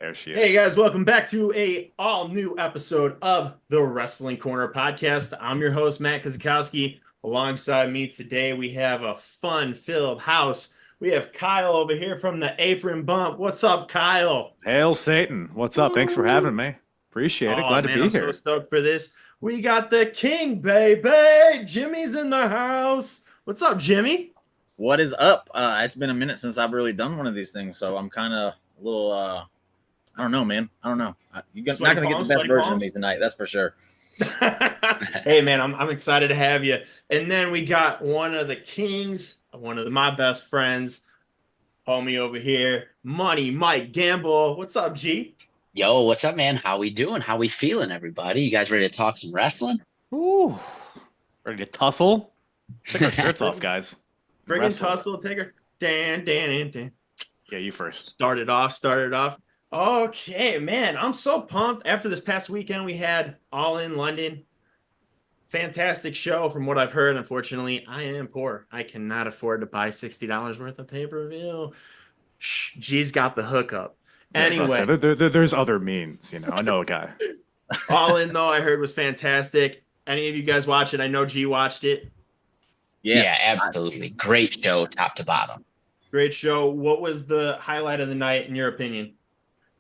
There she Hey is. guys, welcome back to a all new episode of the Wrestling Corner podcast. I'm your host Matt Kozakowski. Alongside me today, we have a fun-filled house. We have Kyle over here from the Apron Bump. What's up, Kyle? Hail Satan. What's up? Thanks for having Woo! me. Appreciate it. Oh Glad to man, be I'm so here. stoked for this. We got the King, baby. Jimmy's in the house. What's up, Jimmy? What is up? It's been a minute since I've really done one of these things, so I'm kind of a little. I don't know, man. I don't know. You're not Sweaty going to get the palms, best sweaty version of me palms. tonight, that's for sure. Hey man, I'm excited to have you. And then we got one of the kings, one of my best friends, homie over here, Money Mike Gamble. What's up, G? Yo, what's up, man? How we doing? How we feeling, everybody? You guys ready to talk some wrestling? Ooh. Ready to tussle? Take our shirts off, guys. Friggin' Wrestle. tussle, Tigger. Dan. Yeah, you first. Started off. Okay, man, I'm so pumped. After this past weekend, we had All In London. Fantastic show from what I've heard. Unfortunately, I am poor. I cannot afford to buy $60 worth of pay-per-view. G's got the hookup. Anyway, There's other means, I know a guy. All In though I heard was fantastic. Any of you guys watch it? I know G watched it. Yes. Yeah, absolutely. Great show, top to bottom. Great show. What was the highlight of the night in your opinion?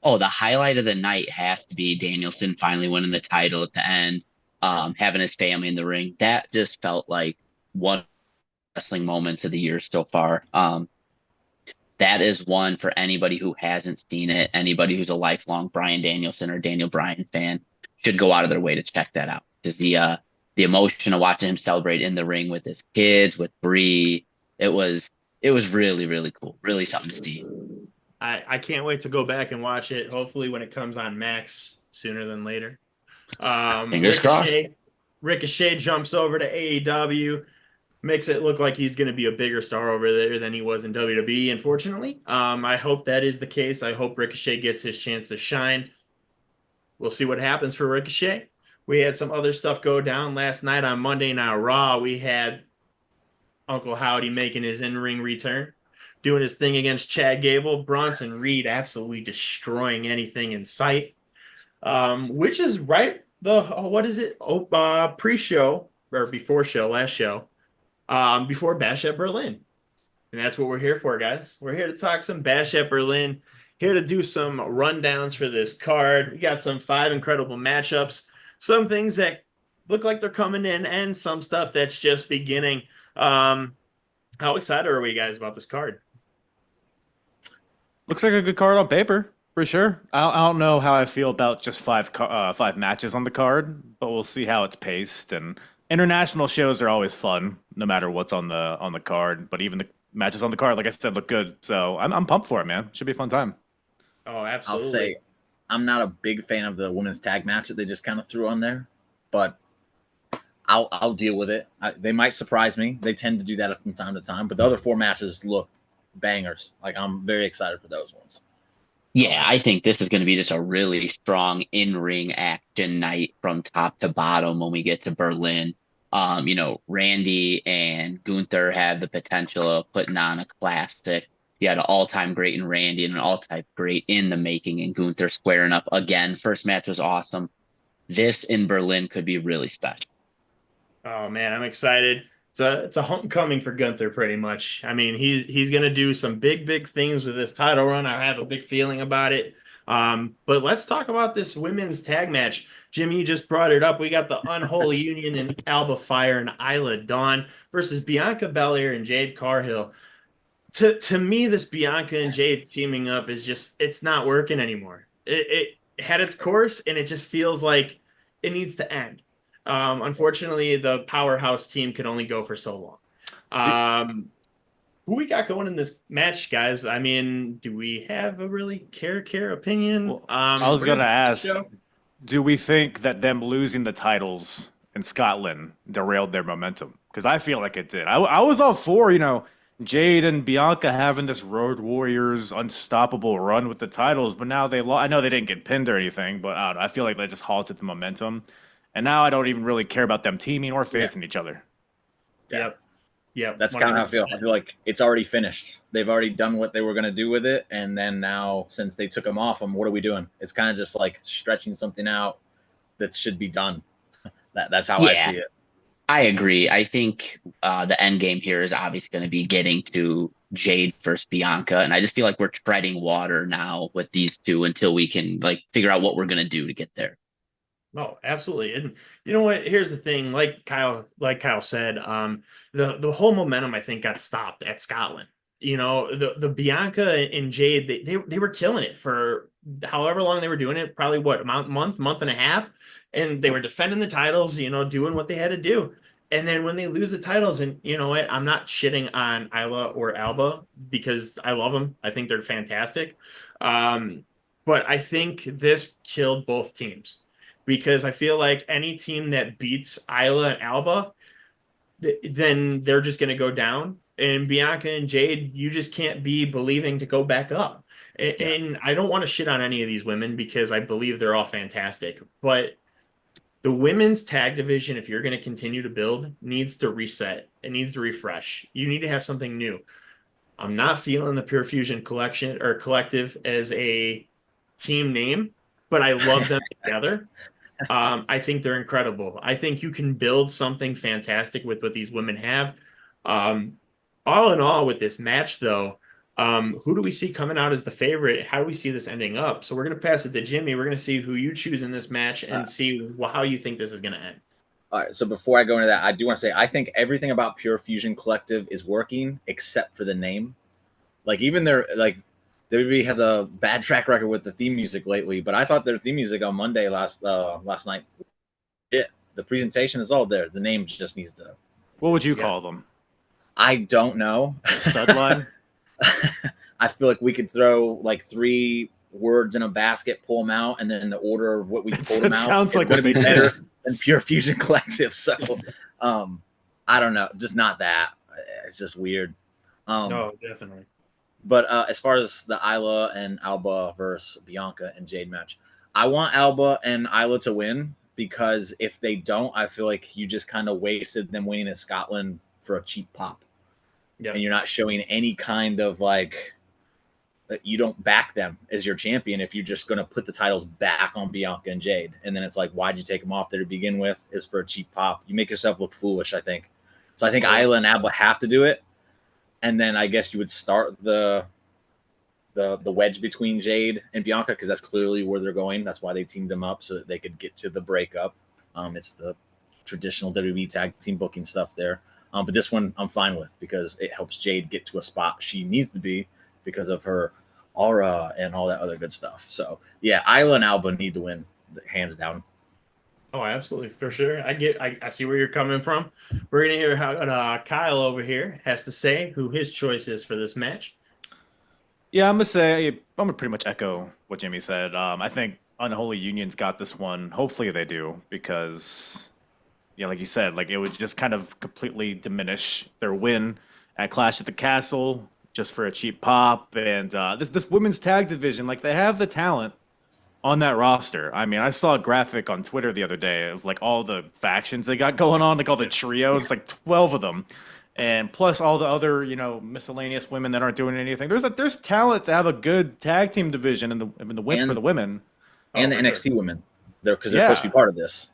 Oh, the highlight of the night has to be Danielson finally winning the title at the end, having his family in the ring. That just felt like one of the wrestling moments of the year so far. That is one for anybody who hasn't seen it. Anybody who's a lifelong Bryan Danielson or Daniel Bryan fan should go out of their way to check that out. Because the emotion of watching him celebrate in the ring with his kids, with Bree, it was really, really cool. Really something to see. I can't wait to go back and watch it. Hopefully when it comes on Max sooner than later. Fingers crossed. Ricochet jumps over to AEW, makes it look like he's going to be a bigger star over there than he was in WWE, unfortunately. I hope that is the case. I hope Ricochet gets his chance to shine. We'll see what happens for Ricochet. We had some other stuff go down last night on Monday Night Raw. We had Uncle Howdy making his in-ring return, doing his thing against Chad Gable. Bronson Reed absolutely destroying anything in sight, which is right. What is it? Pre-show or before show, last show, before Bash at Berlin. And that's what we're here for, guys. We're here to talk some Bash at Berlin, here to do some rundowns for this card. We got some 5 incredible matchups, some things that look like they're coming in, and some stuff that's just beginning. How excited are we guys about this card? Looks like a good card on paper, for sure. I don't know how I feel about just five matches on the card, but we'll see how it's paced. And international shows are always fun, no matter what's on the card. But even the matches on the card, like I said, look good. So I'm pumped for it, man. Should be a fun time. Oh, I'll absolutely. say I'm not a big fan of the women's tag match that they just kind of threw on there, but I'll deal with it. They might surprise me. They tend to do that from time to time, but the other 4 matches look bangers. Like, I'm very excited for those ones. Yeah, I think this is going to be just a really strong in-ring action night from top to bottom when we get to Berlin. Randy and Gunther have the potential of putting on a classic. You had an all-time great in Randy and an all-time great in the making, and Gunther squaring up again. First match was awesome. This in Berlin could be really special. Oh man, I'm excited. It's a homecoming for Gunther, pretty much. I mean, he's gonna do some big things with this title run. I have a big feeling about it. But let's talk about this women's tag match. Jimmy, you just brought it up. We got the Unholy Union in Alba Fire and Isla Dawn versus Bianca Belair and Jade Cargill. To me, this Bianca and Jade teaming up is just, it's not working anymore. It had its course and it just feels like it needs to end. Unfortunately, the powerhouse team could only go for so long. Who we got going in this match, guys? I mean, do we have a really care opinion? Well, I was going to ask, do we think that them losing the titles in Scotland derailed their momentum? Because I feel like it did. I was all for, Jade and Bianca having this Road Warriors unstoppable run with the titles, but now I know they didn't get pinned or anything, but I don't know, I feel like they just halted the momentum. And now I don't even really care about them teaming or facing each other. Yep. Yeah, That's kind of how I feel. I 100%. feel like it's already finished. They've already done what they were going to do with it, and then now, since they took them off them, what are we doing? It's kind of just like stretching something out that should be done. That's how I Yeah, see it. I agree. I think the end game here is obviously going to be getting to Jade versus Bianca, and I just feel like we're treading water now with these two until we can like figure out what we're going to do to get there. No, absolutely. And you know what? Here's the thing, like Kyle said, the whole momentum I think got stopped at Scotland. You know, the Bianca and Jade, they were killing it for however long they were doing it, probably what, a month and a half. And they were defending the titles, you know, doing what they had to do. And then when they lose the titles, and you know what, I'm not shitting on Isla or Alba because I love them. I think they're fantastic. But I think this killed both teams because I feel like any team that beats Isla and Alba, then they're just going to go down. And Bianca and Jade, you just can't be believing to go back up. And I don't want to shit on any of these women because I believe they're all fantastic. But the women's tag division, if you're going to continue to build, needs to reset. It needs to refresh. You need to have something new. I'm not feeling the Pure Fusion collection or collective as a team name, but I love them together. I think they're incredible. I think you can build something fantastic with what these women have. Um, all in all, with this match, though, who do we see coming out as the favorite? How do we see this ending up? So we're going to pass it to Jimmy. We're going to see who you choose in this match and see how you think this is going to end. All right. So before I go into that, I do want to say I think everything about Pure Fusion Collective is working except for the name. Like even their like WWE has a bad track record with the theme music lately, but I thought their theme music on Monday last night. Yeah, the presentation is all there. The name just needs to. What would you call them? I don't know. Stud line? I feel like we could throw like 3 words in a basket, pull them out, and then the order of what we pulled them out. Sounds like what they be better did. than Pure Fusion Collective. So, I don't know, just not that. It's just weird. No, definitely. But as far as the Isla and Alba versus Bianca and Jade match, I want Alba and Isla to win because if they don't, I feel like you just kind of wasted them winning in Scotland for a cheap pop. Yeah. And you're not showing any kind of like that you don't back them as your champion if you're just going to put the titles back on Bianca and Jade. And then it's like, why'd you take them off there to begin with? Is for a cheap pop. You make yourself look foolish, I think. So I think Isla and Alba have to do it. And then I guess you would start the wedge between Jade and Bianca because that's clearly where they're going. That's why they teamed them up so that they could get to the breakup. It's the traditional WWE tag team booking stuff there. But this one I'm fine with because it helps Jade get to a spot she needs to be because of her aura and all that other good stuff. So yeah, Isla and Alba need to win, hands down. Oh, absolutely, for sure. I see where you're coming from. We're gonna hear how Kyle over here has to say who his choice is for this match. Yeah, I'm gonna pretty much echo what Jimmy said. I think Unholy Union's got this one. Hopefully they do, because yeah, like you said, like it would just kind of completely diminish their win at Clash at the Castle just for a cheap pop. And this women's tag division, like they have the talent on that roster. I mean, I saw a graphic on Twitter the other day of like all the factions they got going on, like all the trios, like 12 of them. And plus all the other, miscellaneous women that aren't doing anything. There's talent to have a good tag team division in the win for the women. And the for NXT sure. women. Because they're supposed to be part of this.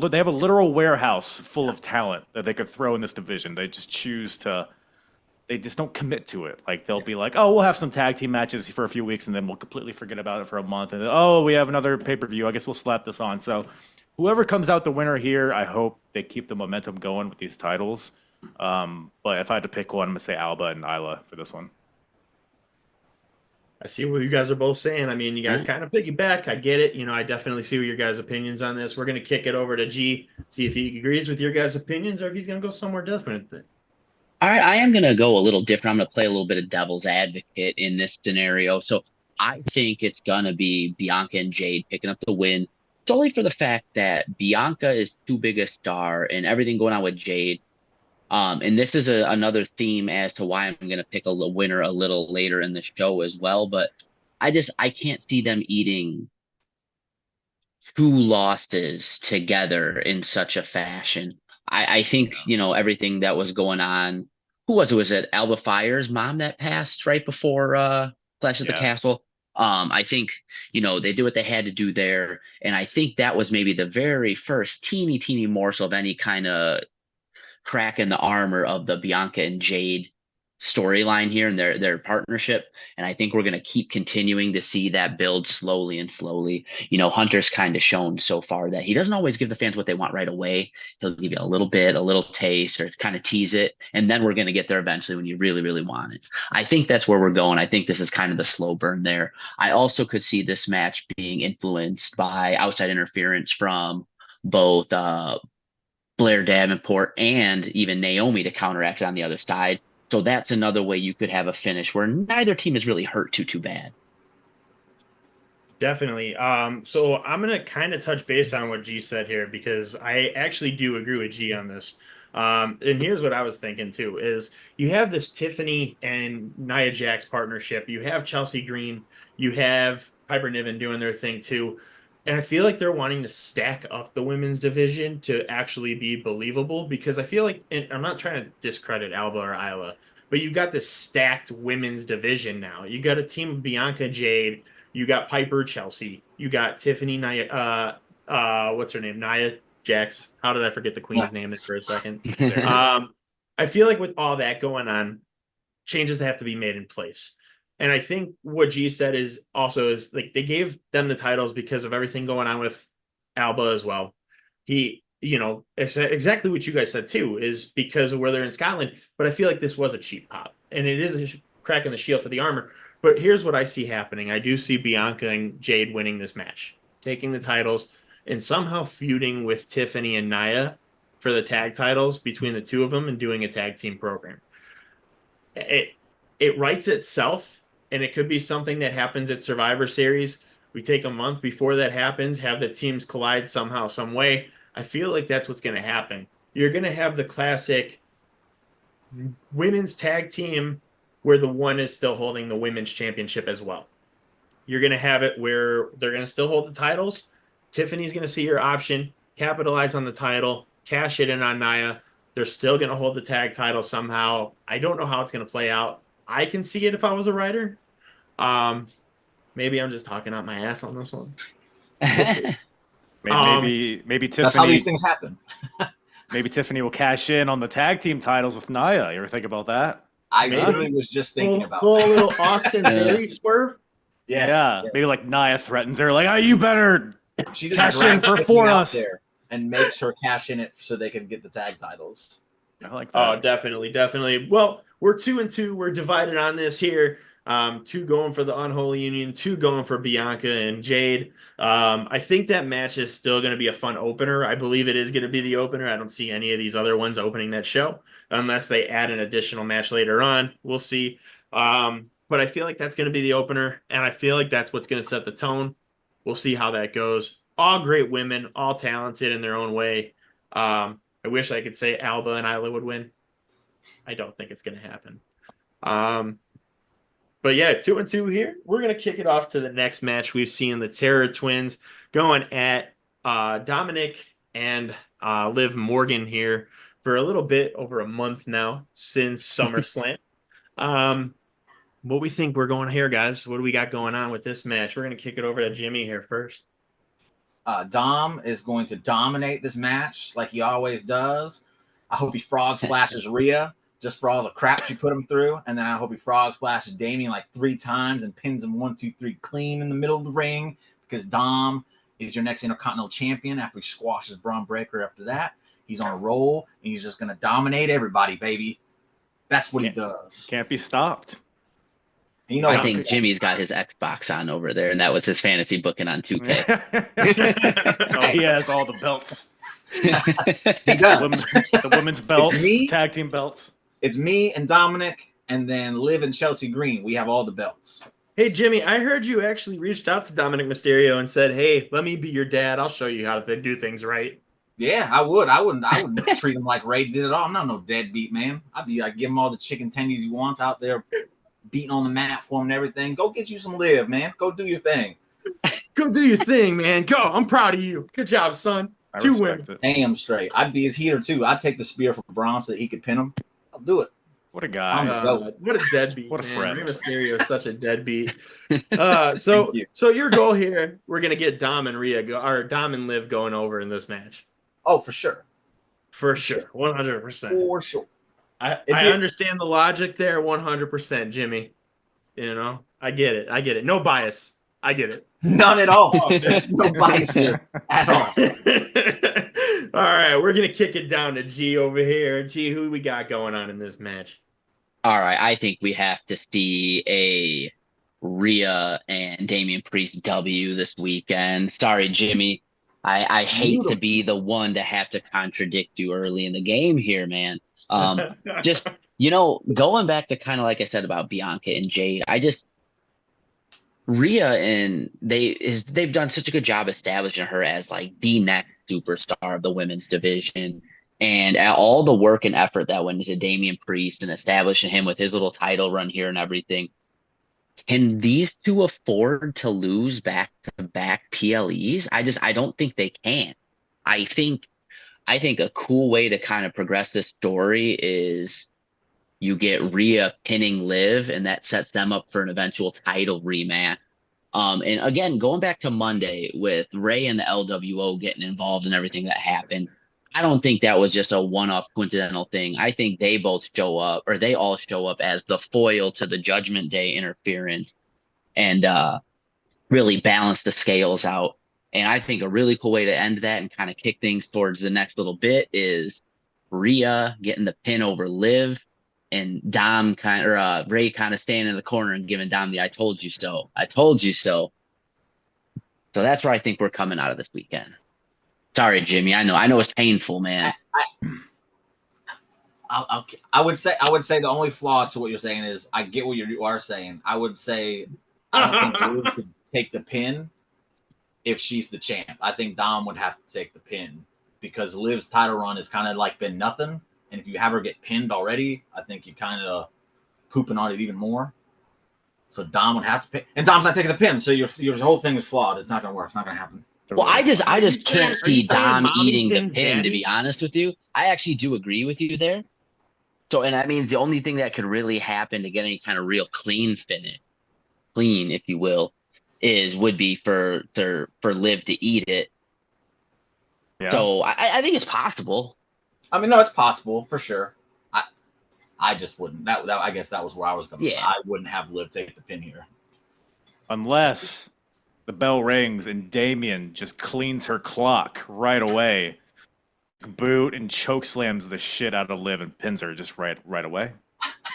They have a literal warehouse full of talent that they could throw in this division. They just don't commit to it. Like they'll be like, oh, we'll have some tag team matches for a few weeks and then we'll completely forget about it for a month. And then, oh, we have another pay-per-view. I guess we'll slap this on. So whoever comes out the winner here, I hope they keep the momentum going with these titles. But if I had to pick one, I'm going to say Alba and Isla for this one. I see what you guys are both saying. I mean, you guys kind of piggyback. I get it. I definitely see what your guys' opinions on this. We're going to kick it over to G, see if he agrees with your guys' opinions or if he's going to go somewhere different. All right, I am going to go a little different. I'm going to play a little bit of devil's advocate in this scenario. So I think it's going to be Bianca and Jade picking up the win solely for the fact that Bianca is too big a star and everything going on with Jade. And this is another theme as to why I'm going to pick a winner a little later in the show as well. But I can't see them eating 2 losses together in such a fashion. I think, everything that was going on who was it? Was it Alba Fire's mom that passed right before Clash at the Yeah. Castle? I think, they did what they had to do there. And I think that was maybe the very first teeny morsel of any kind of crack in the armor of the Bianca and Jade storyline here and their partnership. And I think we're going to keep continuing to see that build slowly and slowly. Hunter's kind of shown so far that he doesn't always give the fans what they want right away. He'll give you a little bit, a little taste, or kind of tease it. And then we're going to get there eventually when you really, really want it. I think that's where we're going. I think this is kind of the slow burn there. I also could see this match being influenced by outside interference from both Blair Davenport and even Naomi to counteract it on the other side. So that's another way you could have a finish where neither team is really hurt too bad. Definitely. So I'm going to kind of touch base on what G said here because I actually do agree with G on this. And here's what I was thinking too, is you have this Tiffany and Nia Jax partnership. You have Chelsea Green. You have Piper Niven doing their thing too. And I feel like they're wanting to stack up the women's division to actually be believable because I feel like, and I'm not trying to discredit Alba or Isla, but you got this stacked women's division now. You got a team of Bianca, Jade, you got Piper, Chelsea, you got Tiffany, Nia, what's her name? Nia Jax. How did I forget the queen's name there for a second? I feel like with all that going on, changes have to be made in place. And I think what G said is like they gave them the titles because of everything going on with Alba as well. It's exactly what you guys said too, is because of where they're in Scotland. But I feel like this was a cheap pop and it is a crack in the shield for the armor. But here's what I see happening. I do see Bianca and Jade winning this match, taking the titles and somehow feuding with Tiffany and Nia for the tag titles between the two of them and doing a tag team program. It writes itself. And it could be something that happens at Survivor Series. We take a month before that happens, have the teams collide somehow, some way. I feel like that's what's going to happen. You're going to have the classic women's tag team where the one is still holding the women's championship as well. You're going to have it where they're going to still hold the titles. Tiffany's going to see her option, capitalize on the title, cash it in on Nia. They're still going to hold the tag title somehow. I don't know how it's going to play out. I can see it if I was a writer. Maybe I'm just talking out my ass on this one. Maybe Tiffany. That's how these things happen. Maybe Tiffany will cash in on the tag team titles with Nia. You ever think about that? I literally was just thinking about a little Austin Theory swerve. Yes, yeah, yes. Maybe like Nia threatens her, like, "Oh, you better she just cash in for us," and makes her cash in it so they can get the tag titles. I like that. Oh, definitely. Well, we're 2-2. We're divided on this here. 2 going for the Unholy Union, 2 going for Bianca and Jade. I think that match is still going to be a fun opener. I believe it is going to be the opener. I don't see any of these other ones opening that show unless they add an additional match later on. We'll see. But I feel like that's going to be the opener, and I feel like that's what's going to set the tone. We'll see how that goes. All great women, all talented in their own way. I wish I could say Alba and Isla would win. I don't think it's going to happen. But yeah, 2-2 here. We're going to kick it off to the next match. We've seen the Terror Twins going at Dominic and Liv Morgan here for a little bit over a month now since SummerSlam. What we think we're going here, guys? What do we got going on with this match? We're going to kick it over to Jimmy here first. Dom is going to dominate this match like he always does. I hope he frog splashes Rhea just for all the crap she put him through. And then I hope he frog splashes Damian like 3 times and pins him 1, 2, 3 clean in the middle of the ring because Dom is your next Intercontinental Champion after he squashes Braun Breaker after that. He's on a roll and he's just going to dominate everybody, baby. That's what he does. Can't be stopped. You know, I think Jimmy's got his Xbox on over there, and that was his fantasy booking on 2K. Oh, he has all the belts. he does. The women's belts, It's me. tag team belts. It's me and Dominic, and then Liv and Chelsea Green. We have all the belts. Hey, Jimmy, I heard you actually reached out to Dominic Mysterio and said, hey, let me be your dad. I'll show you how to do things right. Yeah, I would. I wouldn't treat him like Ray did it all. I'm not no deadbeat, man. I'd be like, give him all the chicken tendies he wants out there, beating on the mat for him and everything. Go get you some Liv, man. Go do your thing. Go do your thing, man. Go. I'm proud of you. Good job, son. I 2 respect wins. it. Damn straight. I'd be his heater too. I'd take the spear for Braun so that he could pin him. I'll do it. What a guy. What a deadbeat! What a man. friend. Rey Mysterio is such a deadbeat. Thank you. So your goal here, we're gonna get Dom and Liv going over in this match Oh, for sure. for sure, 100%. For sure. I understand the logic there, 100%, Jimmy. You know, I get it. No bias. I get it. None at all. There's no bias here at all. All right, we're gonna kick it down to G over here. G, who we got going on in this match? All right, I think we have to see a Rhea and Damian Priest W this weekend. Sorry, Jimmy. I hate to be the one to have to contradict you early in the game here, man. Just, going back to kind of like I said about Bianca and Jade, Rhea and they've done such a good job establishing her as like the next superstar of the women's division. And all the work and effort that went into Damian Priest and establishing him with his little title run here and everything. Can these two afford to lose back-to-back PLEs? I don't think they can. I think a cool way to kind of progress this story is you get Rhea pinning Liv, and that sets them up for an eventual title rematch. And again, going back to Monday with Ray and the LWO getting involved in everything that happened, I don't think that was just a one-off coincidental thing. I think they all show up as the foil to the Judgment Day interference and really balance the scales out. And I think a really cool way to end that and kind of kick things towards the next little bit is Rhea getting the pin over Liv and Ray kind of staying in the corner and giving Dom the "I told you so. I told you so." So that's where I think we're coming out of this weekend. Sorry, Jimmy. I know it's painful, man. I would say the only flaw to what you're saying is I get what you are saying. I would say I don't think Liv should take the pin if she's the champ. I think Dom would have to take the pin because Liv's title run has kind of like been nothing. And if you have her get pinned already, I think you kind of pooping on it even more. So Dom would have to pin, and Dom's not taking the pin. So your whole thing is flawed. It's not going to work. It's not going to happen. Well, I just can't see Dom Mommy eating the pins pin, Daddy? to be honest with you. I actually do agree with you there. So, and that means the only thing that could really happen to get any kind of real clean finish, if you will, would be for Liv to eat it. Yeah. So I think it's possible. I mean, no, it's possible for sure. I just wouldn't. That I guess that was where I was going. Yeah. I wouldn't have Liv take the pin here. Unless the bell rings and Damian just cleans her clock right away, boot and choke slams the shit out of Liv and pins her just right away.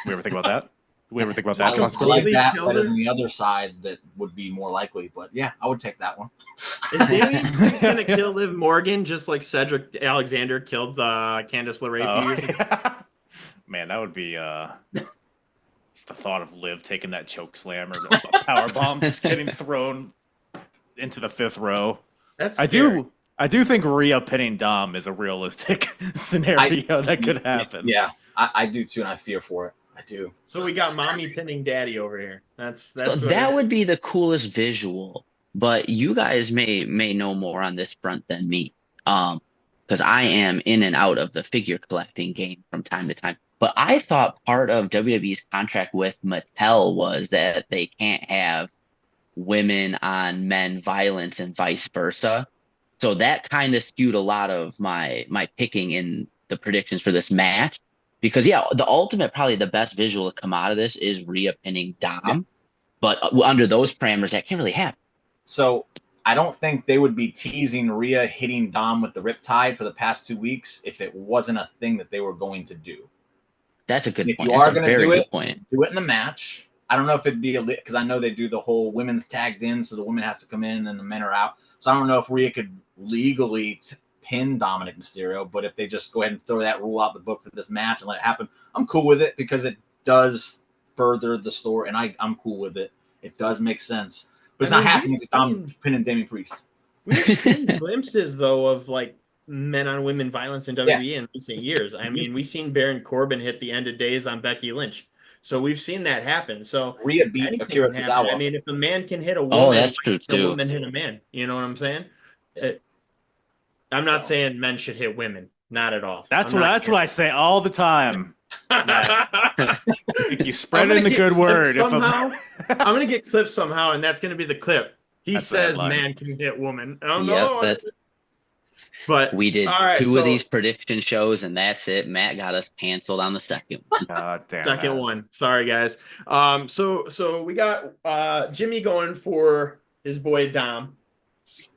We ever think about that? We ever think about that I like possibility? that kills better her? than the other side that would be more likely. But yeah, I would take that one. Is Damian Priest gonna kill Liv Morgan just like Cedric Alexander killed Candice LeRae a few years ago? Man, that would be it's the thought of Liv taking that choke slam or a power bomb just getting thrown into the fifth row. That's I scary. do think Rhea pinning Dom is a realistic scenario that could happen. Yeah, I do too, and I fear for it. I do. So we got mommy pinning daddy over here. That's So what that it would is. be the coolest visual. But you guys may know more on this front than me. Because I am in and out of the figure collecting game from time to time. But I thought part of WWE's contract with Mattel was that they can't have women on men violence and vice versa. So that kind of skewed a lot of my picking in the predictions for this match. Because, yeah, the ultimate, probably the best visual to come out of this is Rhea pinning Dom. Yeah. But under those parameters, that can't really happen. So I don't think they would be teasing Rhea hitting Dom with the Riptide for the past 2 weeks if it wasn't a thing that they were going to do. That's a good If point. you are going to do it, point. Do it in the match. I don't know if it'd be because I know they do the whole women's tagged in, so the women has to come in and the men are out. So I don't know if Rhea could legally pin Dominic Mysterio, but if they just go ahead and throw that rule out the book for this match and let it happen, I'm cool with it because it does further the story, and I'm cool with it. It does make sense. But it's not happening because I'm pinning Damian Priest. We've seen glimpses, though, of like men on women violence in WWE in recent years. I mean, we've seen Baron Corbin hit the end of days on Becky Lynch. So we've seen that happen. So Rhea beat Akira Tozawa. I mean, if a man can hit a woman, that's true too. A woman hit a man. You know what I'm saying? I'm not saying men should hit women. Not at all. That's what I say all the time. Thank you. Spreading the good word. Somehow, I'm gonna get clipped somehow, and that's gonna be the clip. He That's the says, headline. "Man can hit woman." I don't Yep, know. that's But we did all right, 2 of so these prediction shows, and that's it. Matt got us canceled on the second one. God damn second it. one. Sorry, guys. So we got Jimmy going for his boy Dom.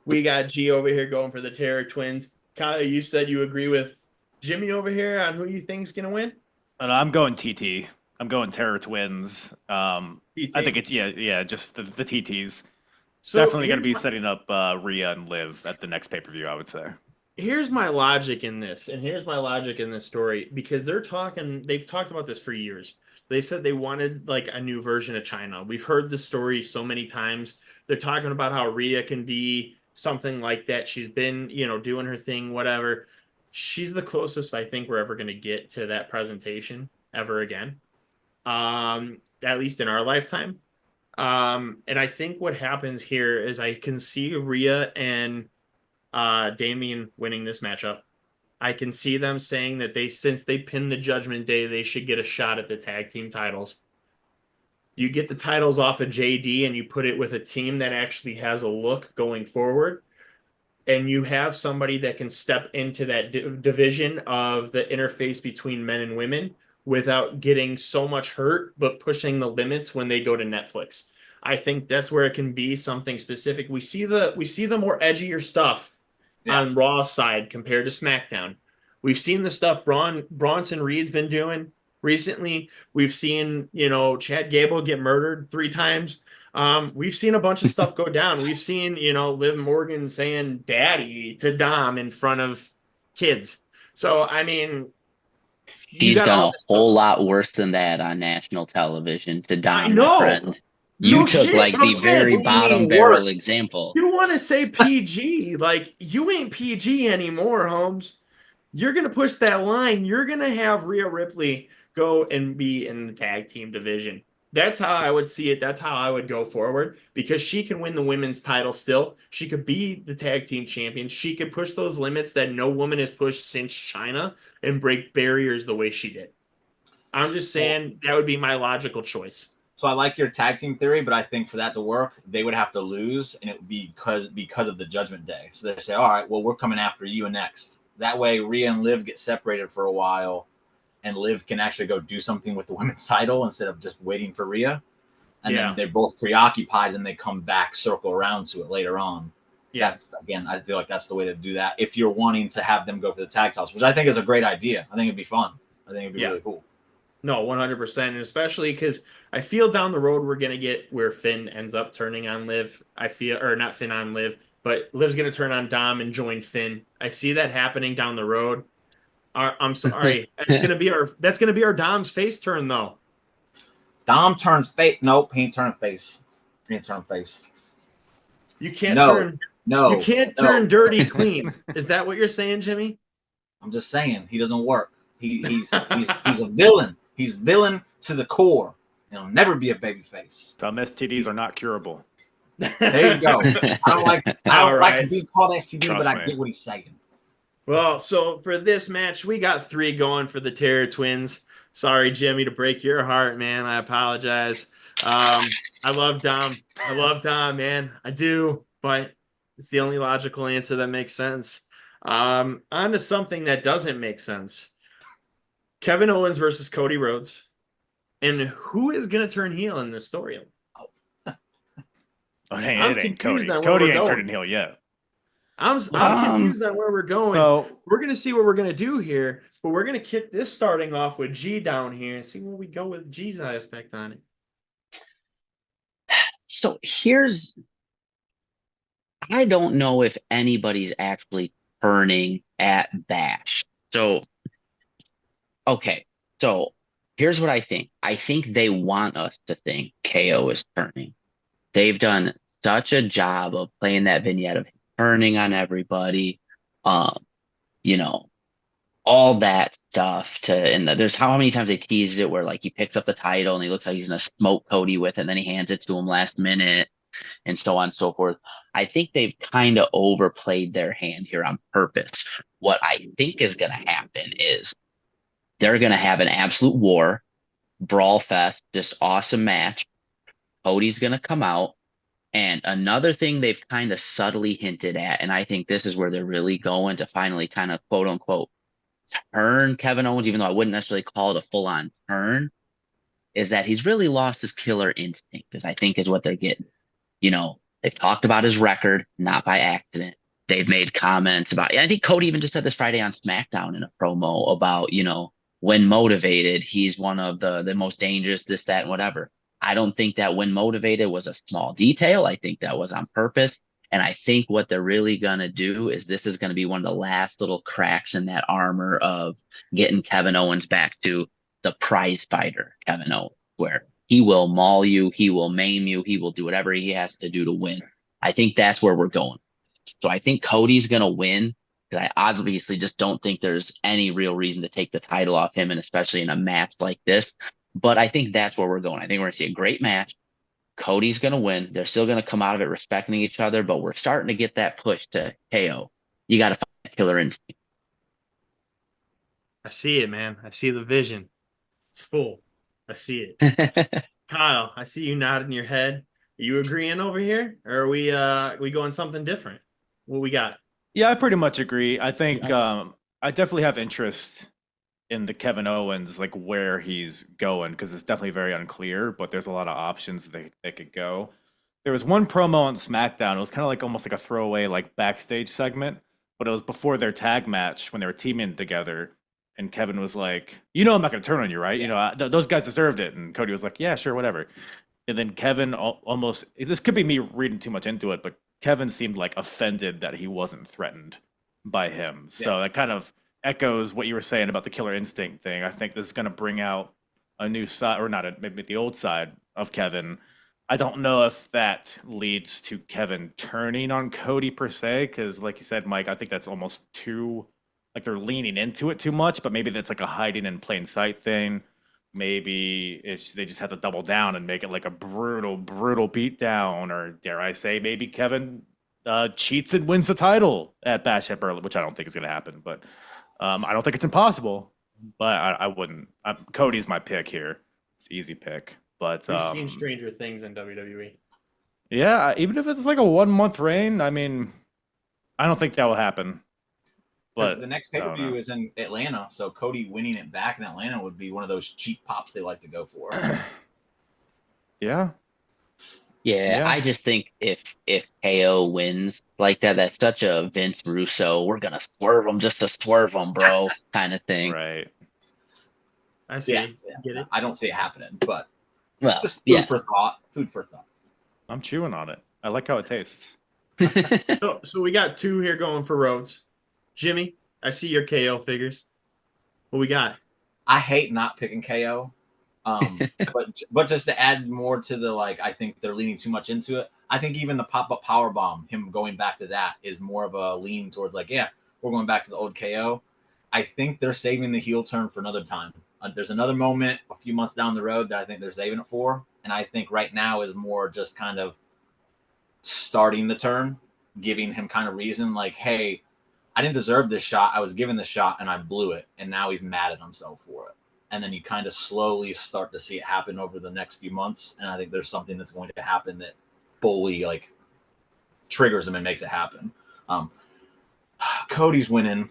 We got G over here going for the Terror Twins. Kyle, you said you agree with Jimmy over here on who you think's gonna win. And I'm going TT. I'm going Terror Twins. I think it's just the TTs. So Definitely going to be here's setting up Rhea and Liv at the next pay-per-view, I would say. here's my logic in this, and here's my logic in this story because they've talked about this for years. They said they wanted like a new version of China. We've heard this story so many times. They're talking about how Rhea can be something like that. She's been, doing her thing, whatever. She's the closest I think we're ever going to get to that presentation ever again. At least in our lifetime. And I think what happens here is I can see Rhea and Damien winning this matchup. I can see them saying that since they pinned the Judgment Day, they should get a shot at the tag team titles. You get the titles off of JD and you put it with a team that actually has a look going forward. And you have somebody that can step into that division of the interface between men and women without getting so much hurt, but pushing the limits when they go to Netflix. I think that's where it can be something specific. We see the more edgier stuff on Raw's side compared to SmackDown. We've seen the stuff Bronson Reed's been doing recently. We've seen, Chad Gable get murdered 3 times. We've seen a bunch of stuff go down. We've seen, Liv Morgan saying daddy to Dom in front of kids. So, I mean, She's done a whole lot worse than that on national television to Dom, my friend. You took the very bottom barrel example. You want to say PG, like you ain't PG anymore, Holmes. You're going to push that line. You're going to have Rhea Ripley go and be in the tag team division. That's how I would see it. That's how I would go forward because she can win the women's title still. She could be the tag team champion. She could push those limits that no woman has pushed since China and break barriers the way she did. I'm just saying that would be my logical choice. So I like your tag team theory, but I think for that to work, they would have to lose, and it would be because of the Judgment Day. So they say, all right, well, we're coming after you next. That way, Rhea and Liv get separated for a while, and Liv can actually go do something with the women's title instead of just waiting for Rhea. And then they're both preoccupied, and they come back, circle around to it later on. Yeah. Again, I feel like that's the way to do that. If you're wanting to have them go for the tag titles, which I think is a great idea. I think it'd be fun. I think it'd be really cool. No, 100%. And especially because I feel down the road we're going to get where Finn ends up turning on Liv. Or not Finn on Liv, but Liv's going to turn on Dom and join Finn. I see that happening down the road. I'm sorry. That's going to be our Dom's face turn, though. Dom turns face. Nope, he ain't turning face. He ain't turning face. You can't turn. No. You can't turn dirty clean. Is that what you're saying, Jimmy? I'm just saying he doesn't work. He's a villain. He's villain to the core. He'll never be a baby face. Some STDs are not curable. There you go. I don't like being called STD, but I get what he's saying. Well, so for this match, we got 3 going for the Terror Twins. Sorry, Jimmy, to break your heart, man. I apologize. I love Dom, man. I do, but it's the only logical answer that makes sense. On to something that doesn't make sense. Kevin Owens versus Cody Rhodes. And who is going to turn heel in this story? It ain't Cody. Cody ain't turning heel yet. I'm confused on where we're going. So, we're going to see what we're going to do here, but we're going to kick this starting off with G down here and see where we go with G's aspect on it. So I don't know if anybody's actually turning at Bash. So, okay. So here's what I think. I think they want us to think KO is turning. They've done such a job of playing that vignette of turning on everybody, all that stuff there's how many times they teased it where like he picks up the title and he looks like he's gonna smoke Cody with it and then he hands it to him last minute and so on and so forth. I think they've kind of overplayed their hand here on purpose. What I think is gonna happen is They're going to have an absolute war, brawl fest, just awesome match. Cody's going to come out. And another thing they've kind of subtly hinted at, and I think this is where they're really going to finally kind of quote unquote turn Kevin Owens, even though I wouldn't necessarily call it a full on turn, is that he's really lost his killer instinct, because I think is what they're getting. You know, they've talked about his record, not by accident. They've made comments about, I think Cody even just said this Friday on SmackDown in a promo about, you know, when motivated, he's one of the most dangerous, this, that, and whatever. I don't think that when motivated was a small detail. I think that was on purpose. And I think what they're really going to do is this is going to be one of the last little cracks in that armor of getting Kevin Owens back to the prize fighter, Kevin Owens, where he will maul you, he will maim you, he will do whatever he has to do to win. I think that's where we're going. So I think Cody's going to win, because I obviously just don't think there's any real reason to take the title off him, and especially in a match like this. But I think that's where we're going. I think we're going to see a great match. Cody's going to win. They're still going to come out of it respecting each other, but we're starting to get that push to KO. You got to find killer instinct. I see it, man. I see the vision. It's full. I see it. Kyle, I see you nodding your head. Are you agreeing over here, or are we going something different? What we got? Yeah, I pretty much agree. I think I definitely have interest in the Kevin Owens, like where he's going, because it's definitely very unclear, but there's a lot of options they could go. There was one promo on SmackDown. It was kind of like almost like a throwaway like backstage segment, but it was before their tag match when they were teaming together. And Kevin was like, "You know, I'm not going to turn on you, right? You know, those guys deserved it." And Cody was like, "Yeah, sure, whatever." And then Kevin almost, this could be me reading too much into it, but Kevin seemed like offended that he wasn't threatened by him. So that kind of echoes what you were saying about the killer instinct thing. I think this is going to bring out a new side, or not, maybe the old side of Kevin. I don't know if that leads to Kevin turning on Cody per se, because like you said, Mike, I think that's almost too, like they're leaning into it too much, but maybe that's like a hiding in plain sight thing. Maybe they just have to double down and make it like a brutal beatdown, or dare I say, maybe Kevin cheats and wins the title at Bash at Berlin, which I don't think is going to happen, but I don't think it's impossible, but I wouldn't. Cody's my pick here. It's an easy pick, but We've seen stranger things in WWE. yeah, even if it's like a 1 month reign, I mean, I don't think that will happen. Because But the next pay-per-view is in Atlanta, so Cody winning it back in Atlanta would be one of those cheap pops they like to go for. yeah, Yeah, I just think if KO wins like that, that's such a Vince Russo, we're gonna swerve him just to swerve him, bro, kind of thing. right. I see. Yeah, Get it? I don't see it happening, but Well, just yeah. for thought. Food for thought. I'm chewing on it. I like how it tastes. So we got two here going for Rhodes. Jimmy, I see your KO figures. What we got? I hate not picking KO. But just to add more to the, like, I think they're leaning too much into it. I think even the pop-up power bomb, him going back to that, is more of a lean towards like, yeah, we're going back to the old KO. I think they're saving the heel turn for another time. There's another moment a few months down the road that I think they're saving it for, and I think right now is more just kind of starting the turn, giving him kind of reason like, hey, I didn't deserve this shot. I was given the shot and I blew it, and now he's mad at himself for it. And then you kind of slowly start to see it happen over the next few months. And I think there's something that's going to happen that fully like triggers him and makes it happen. Cody's winning,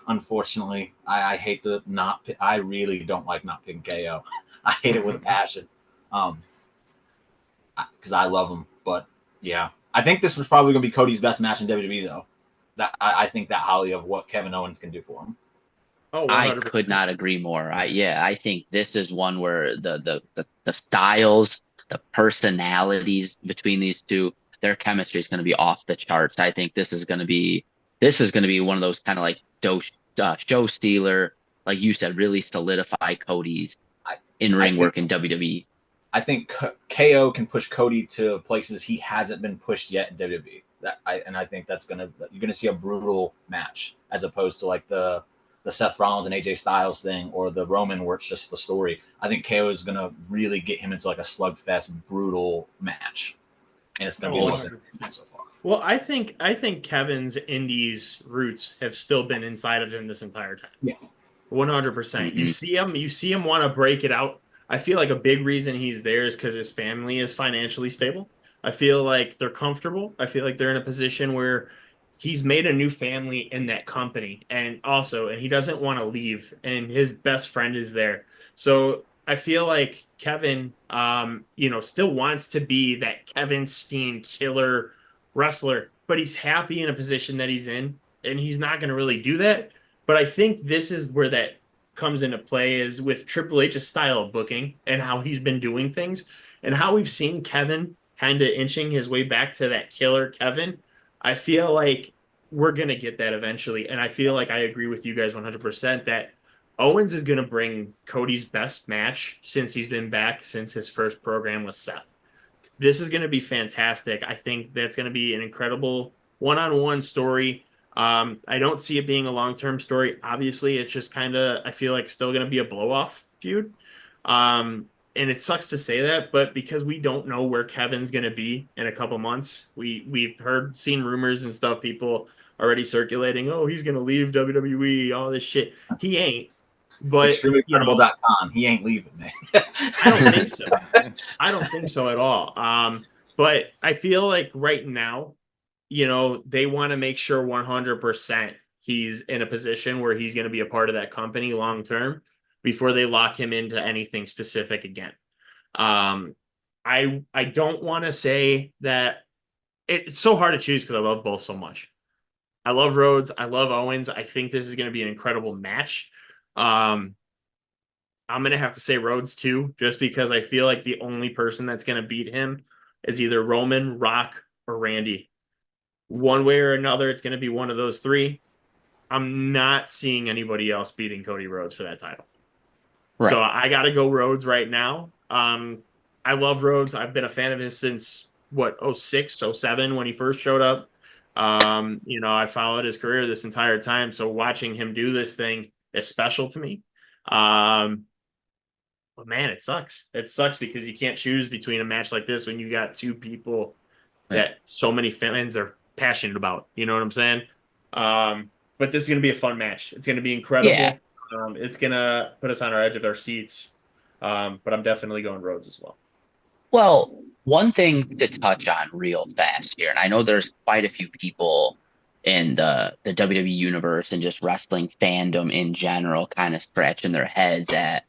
unfortunately. I hate to not pick. I really don't like not picking KO. I hate it with a passion. Because I love him. But yeah, I think this was probably going to be Cody's best match in WWE, though. That I think that highly of what Kevin Owens can do for him. Oh, 100%. I could not agree more. I think this is one where the styles, the personalities between these two, their chemistry is going to be off the charts. I think this is going to be one of those kind of like show stealer, like you said, really solidify Cody's in-ring work in WWE. I think KO can push Cody to places he hasn't been pushed yet in WWE. I think you're gonna see a brutal match as opposed to like the Seth Rollins and AJ Styles thing, or the Roman where it's just the story. I think KO is going to really get him into like a slugfest, brutal match. And it's going to be the most interesting so far. Well, I think Kevin's Indies roots have still been inside of him this entire time. Yeah. 100%. You see him want to break it out. I feel like a big reason he's there is because his family is financially stable. I feel like they're comfortable. I feel like they're in a position where he's made a new family in that company, and he doesn't want to leave, and his best friend is there. So I feel like Kevin, still wants to be that Kevin Steen killer wrestler, but he's happy in a position that he's in, and he's not going to really do that. But I think this is where that comes into play is with Triple H's style of booking and how he's been doing things and how we've seen Kevin kind of inching his way back to that killer Kevin. I feel like we're going to get that eventually. And I feel like I agree with you guys 100% that Owens is going to bring Cody's best match since he's been back since his first program with Seth. This is going to be fantastic. I think that's going to be an incredible one-on-one story. I don't see it being a long-term story. Obviously, it's just kind of, I feel like, still going to be a blow-off feud. And it sucks to say that, but because we don't know where Kevin's going to be in a couple months, we've seen rumors and stuff, people already circulating, oh, he's going to leave WWE, all this shit. He ain't. But extremelycredible.com, he ain't leaving, man. I don't think so. I don't think so at all. But I feel like right now, they want to make sure 100% he's in a position where he's going to be a part of that company long term before they lock him into anything specific again. I don't want to say that it's so hard to choose because I love both so much. I love Rhodes. I love Owens. I think this is going to be an incredible match. I'm going to have to say Rhodes too, just because I feel like the only person that's going to beat him is either Roman, Rock, or Randy. One way or another, it's going to be one of those three. I'm not seeing anybody else beating Cody Rhodes for that title. Right. So I got to go Rhodes right now. I love Rhodes. I've been a fan of his since 06, 07 when he first showed up. I followed his career this entire time. So watching him do this thing is special to me. But man, it sucks. It sucks because you can't choose between a match like this when you got two people that so many fans are passionate about. You know what I'm saying? But this is going to be a fun match. It's going to be incredible. Yeah. It's going to put us on our edge of our seats. But I'm definitely going Rhodes as well. Well, one thing to touch on real fast here, and I know there's quite a few people in the WWE universe and just wrestling fandom in general kind of scratching their heads at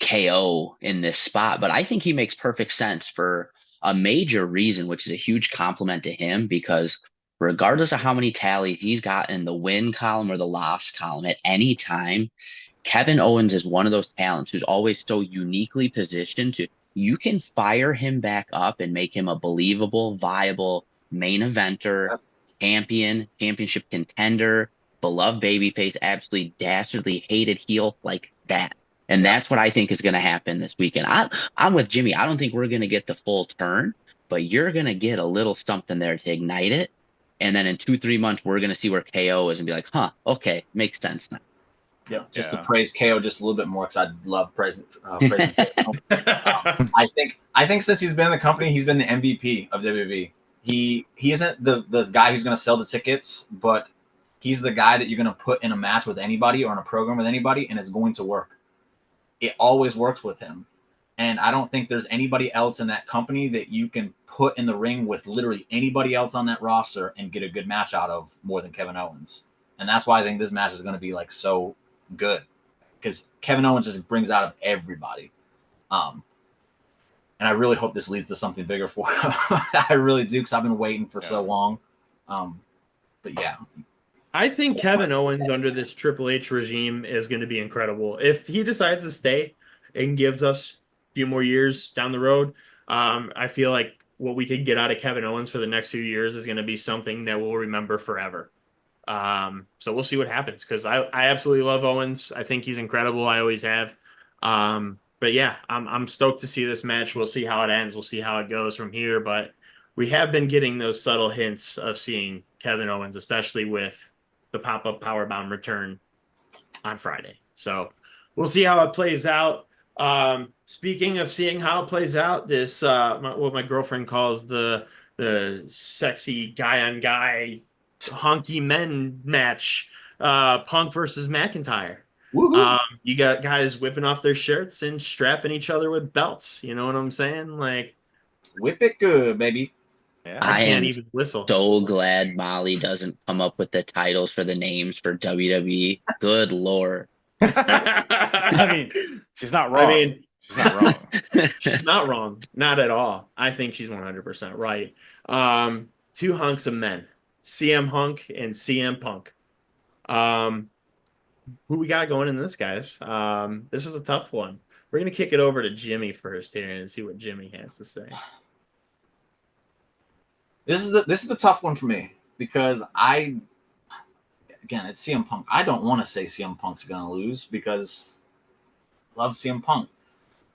KO in this spot, but I think he makes perfect sense for a major reason, which is a huge compliment to him, because regardless of how many tallies he's got in the win column or the loss column at any time, Kevin Owens is one of those talents who's always so uniquely positioned to, you can fire him back up and make him a believable, viable main eventer, champion, championship contender, beloved babyface, absolutely dastardly hated heel like that. And that's what I think is going to happen this weekend. I'm with Jimmy. I don't think we're going to get the full turn, but you're going to get a little something there to ignite it. And then in 2-3 months, we're going to see where KO is and be like, huh, okay, makes sense now. Yep. Just to praise KO just a little bit more, because I love praising I think since he's been in the company, he's been the MVP of WWE. He isn't the guy who's going to sell the tickets, but he's the guy that you're going to put in a match with anybody or in a program with anybody, and it's going to work. It always works with him. And I don't think there's anybody else in that company that you can put in the ring with literally anybody else on that roster and get a good match out of more than Kevin Owens. And that's why I think this match is going to be like so good, because Kevin Owens just brings out of everybody. And I really hope this leads to something bigger for him. I really do, because I've been waiting for so long. But yeah. I think Kevin Owens under this Triple H regime is going to be incredible. If he decides to stay and gives us a few more years down the road, I feel like what we could get out of Kevin Owens for the next few years is going to be something that we'll remember forever. So we'll see what happens, because I absolutely love Owens. I think he's incredible. I always have. But yeah, I'm stoked to see this match. We'll see how it ends. We'll see how it goes from here. But we have been getting those subtle hints of seeing Kevin Owens, especially with the pop-up powerbomb return on Friday. So we'll see how it plays out. Speaking of seeing how it plays out, this what my girlfriend calls the sexy guy on guy hunky men match, Punk versus McIntyre. Woohoo. You got guys whipping off their shirts and strapping each other with belts. You know what I'm saying? Like, Whip it good, baby. Yeah. I I can't am even whistle. so glad Molly doesn't come up with the titles for the names for WWE. Good Lord. I mean, she's not I wrong. mean, She's not wrong. she's not wrong. Not at all. I think she's 100% right. Two hunks of men, CM Hunk and CM Punk. Who we got going in this, guys? This is a tough one. We're gonna kick it over to Jimmy first here and see what Jimmy has to say. This is the tough one for me because again, it's CM Punk. I don't want to say CM Punk's going to lose because I love CM Punk.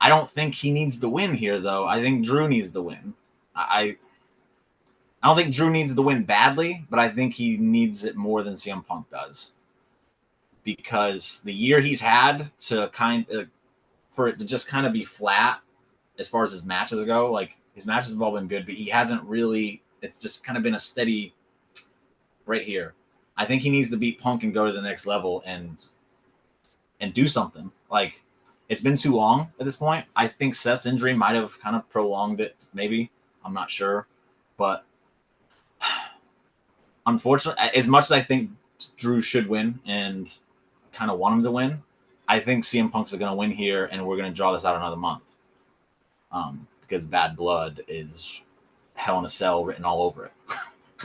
I don't think he needs to win here, though. I think Drew needs to win. I don't think Drew needs to win badly, but I think he needs it more than CM Punk does. Because the year he's had for it to just kind of be flat as far as his matches go, like his matches have all been good, but he hasn't really. It's just kind of been a steady right here. I think he needs to beat Punk and go to the next level and do something. Like, it's been too long at this point. I think Seth's injury might have kind of prolonged it, maybe. I'm not sure. But unfortunately, as much as I think Drew should win and kind of want him to win, I think CM Punk's going to win here, and we're going to draw this out another month. Because Bad Blood is Hell in a Cell written all over it.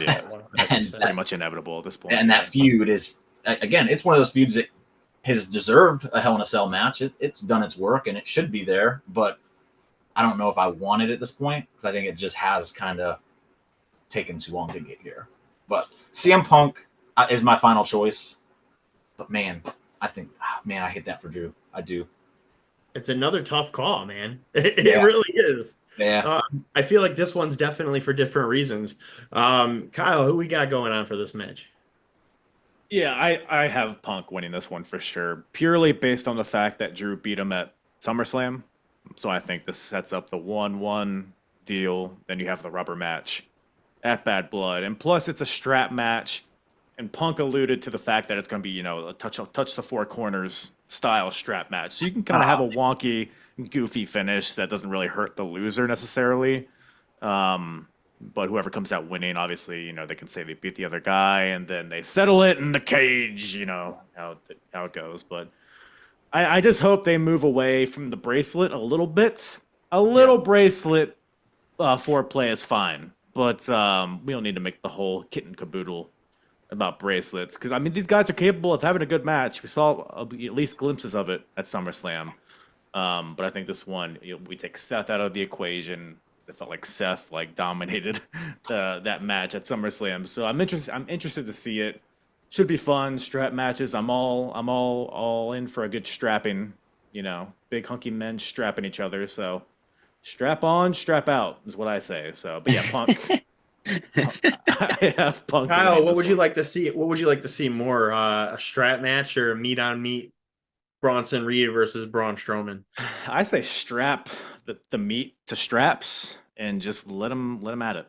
Yeah, that's And pretty much inevitable at this point. And that feud is, again, it's one of those feuds that has deserved a Hell in a Cell match. It's done its work, and it should be there. But I don't know if I want it at this point because I think it just has kind of taken too long to get here. But CM Punk is my final choice. But man, I hate that for Drew. I do. It's another tough call, man. It Yeah. really is. Yeah. I feel like this one's definitely for different reasons. Kyle, who we got going on for this match? Yeah, I have Punk winning this one for sure, purely based on the fact that Drew beat him at SummerSlam. So I think this sets up the 1-1 deal. Then you have the rubber match at Bad Blood. And plus, it's a strap match. And Punk alluded to the fact that it's going to be, a touch the four corners style strap match. So you can kind of have a wonky, goofy finish that doesn't really hurt the loser necessarily. But whoever comes out winning, obviously, they can say they beat the other guy and then they settle it in the cage, how it goes. But I just hope they move away from the bracelet a little bit. A little bracelet foreplay is fine. But we don't need to make the whole kit and caboodle about bracelets. Because, these guys are capable of having a good match. We saw at least glimpses of it at SummerSlam. But I think this one, we take Seth out of the equation. It felt like Seth dominated that match at SummerSlam. So I'm interested to see it. Should be fun. Strap matches. I'm all in for a good strapping. Big hunky men strapping each other. So strap on, strap out is what I say. So, but yeah, Punk. I have Punk. Kyle, what would you like to see? What would you like to see more? A strap match or a meat on meat? Bronson Reed versus Braun Strowman. I say strap the meat to straps and just let them at it.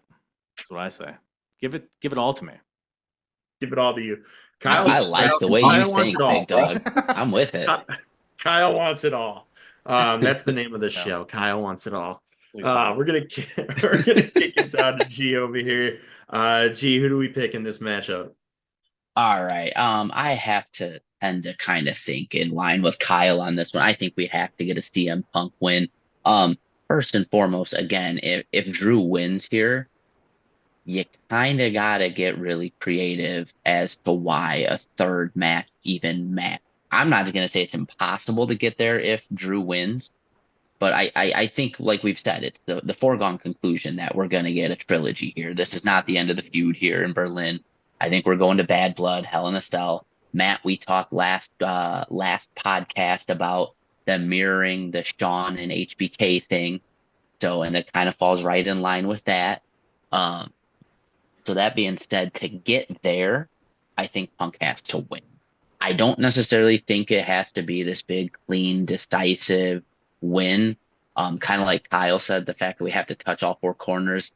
That's what I say. Give it all to me. Give it all to you. Kyle, I like the way Kyle you wants think, it all. big dog. I'm with it. Kyle wants it all. That's the name of the show. Kyle wants it all. We're gonna kick it down to G over here. G, who do we pick in this matchup? All right. I have to tend to kind of think in line with Kyle on this one. I think we have to get a CM Punk win. First and foremost, again, if Drew wins here, you kind of got to get really creative as to why a third match even matters. I'm not going to say it's impossible to get there if Drew wins, but I think, like we've said, it's the foregone conclusion that we're going to get a trilogy here. This is not the end of the feud here in Berlin. I think we're going to Bad Blood, Hell in a Cell. Matt, we talked last podcast about them mirroring the Shawn and HBK thing. So, and it kind of falls right in line with that. So that being said, to get there, I think Punk has to win. I don't necessarily think it has to be this big, clean, decisive win. Kind of like Kyle said, the fact that we have to touch all four corners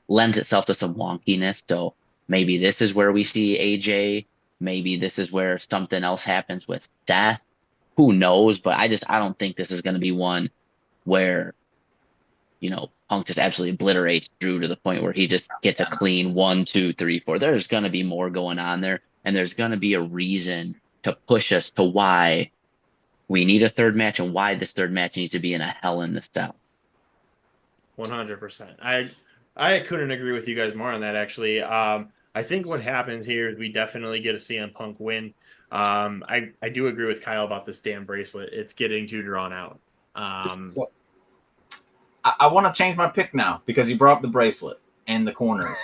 lends itself to some wonkiness. So maybe this is where we see AJ. Maybe this is where something else happens with Seth. who knows? But I don't think this is going to be one where, Punk just absolutely obliterates Drew to the point where he just gets a clean 1, 2, 3, 4. There's going to be more going on there, and there's going to be a reason to push us to why we need a third match and why this third match needs to be in a Hell in the Cell. 100%. I couldn't agree with you guys more on that, actually. I think what happens here is we definitely get a CM Punk win. I do agree with Kyle about this damn bracelet. It's getting too drawn out. So I want to change my pick now because you brought up the bracelet and the corners.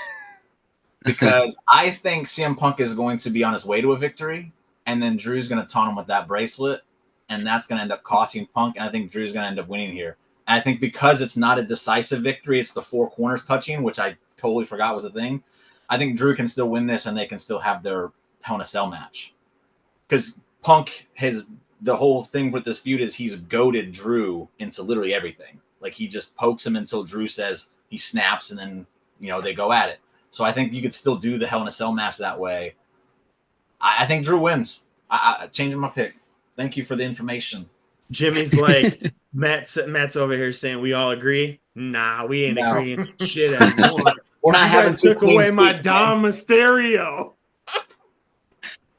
Because I think CM Punk is going to be on his way to a victory, and then Drew's going to taunt him with that bracelet, and that's going to end up costing Punk, and I think Drew's going to end up winning here. And I think because it's not a decisive victory, it's the 4 corners touching, which I totally forgot was a thing. I think Drew can still win this, and they can still have their Hell in a Cell match. Because Punk the whole thing with this feud is he's goaded Drew into literally everything. Like, he just pokes him until Drew says he snaps, and then, they go at it. So I think you could still do the Hell in a Cell match that way. I think Drew wins. I changing my pick. Thank you for the information. Jimmy's like, Matt's over here saying we all agree. Nah, we ain't agreeing shit anymore. We're not having to took away my Dom Mysterio.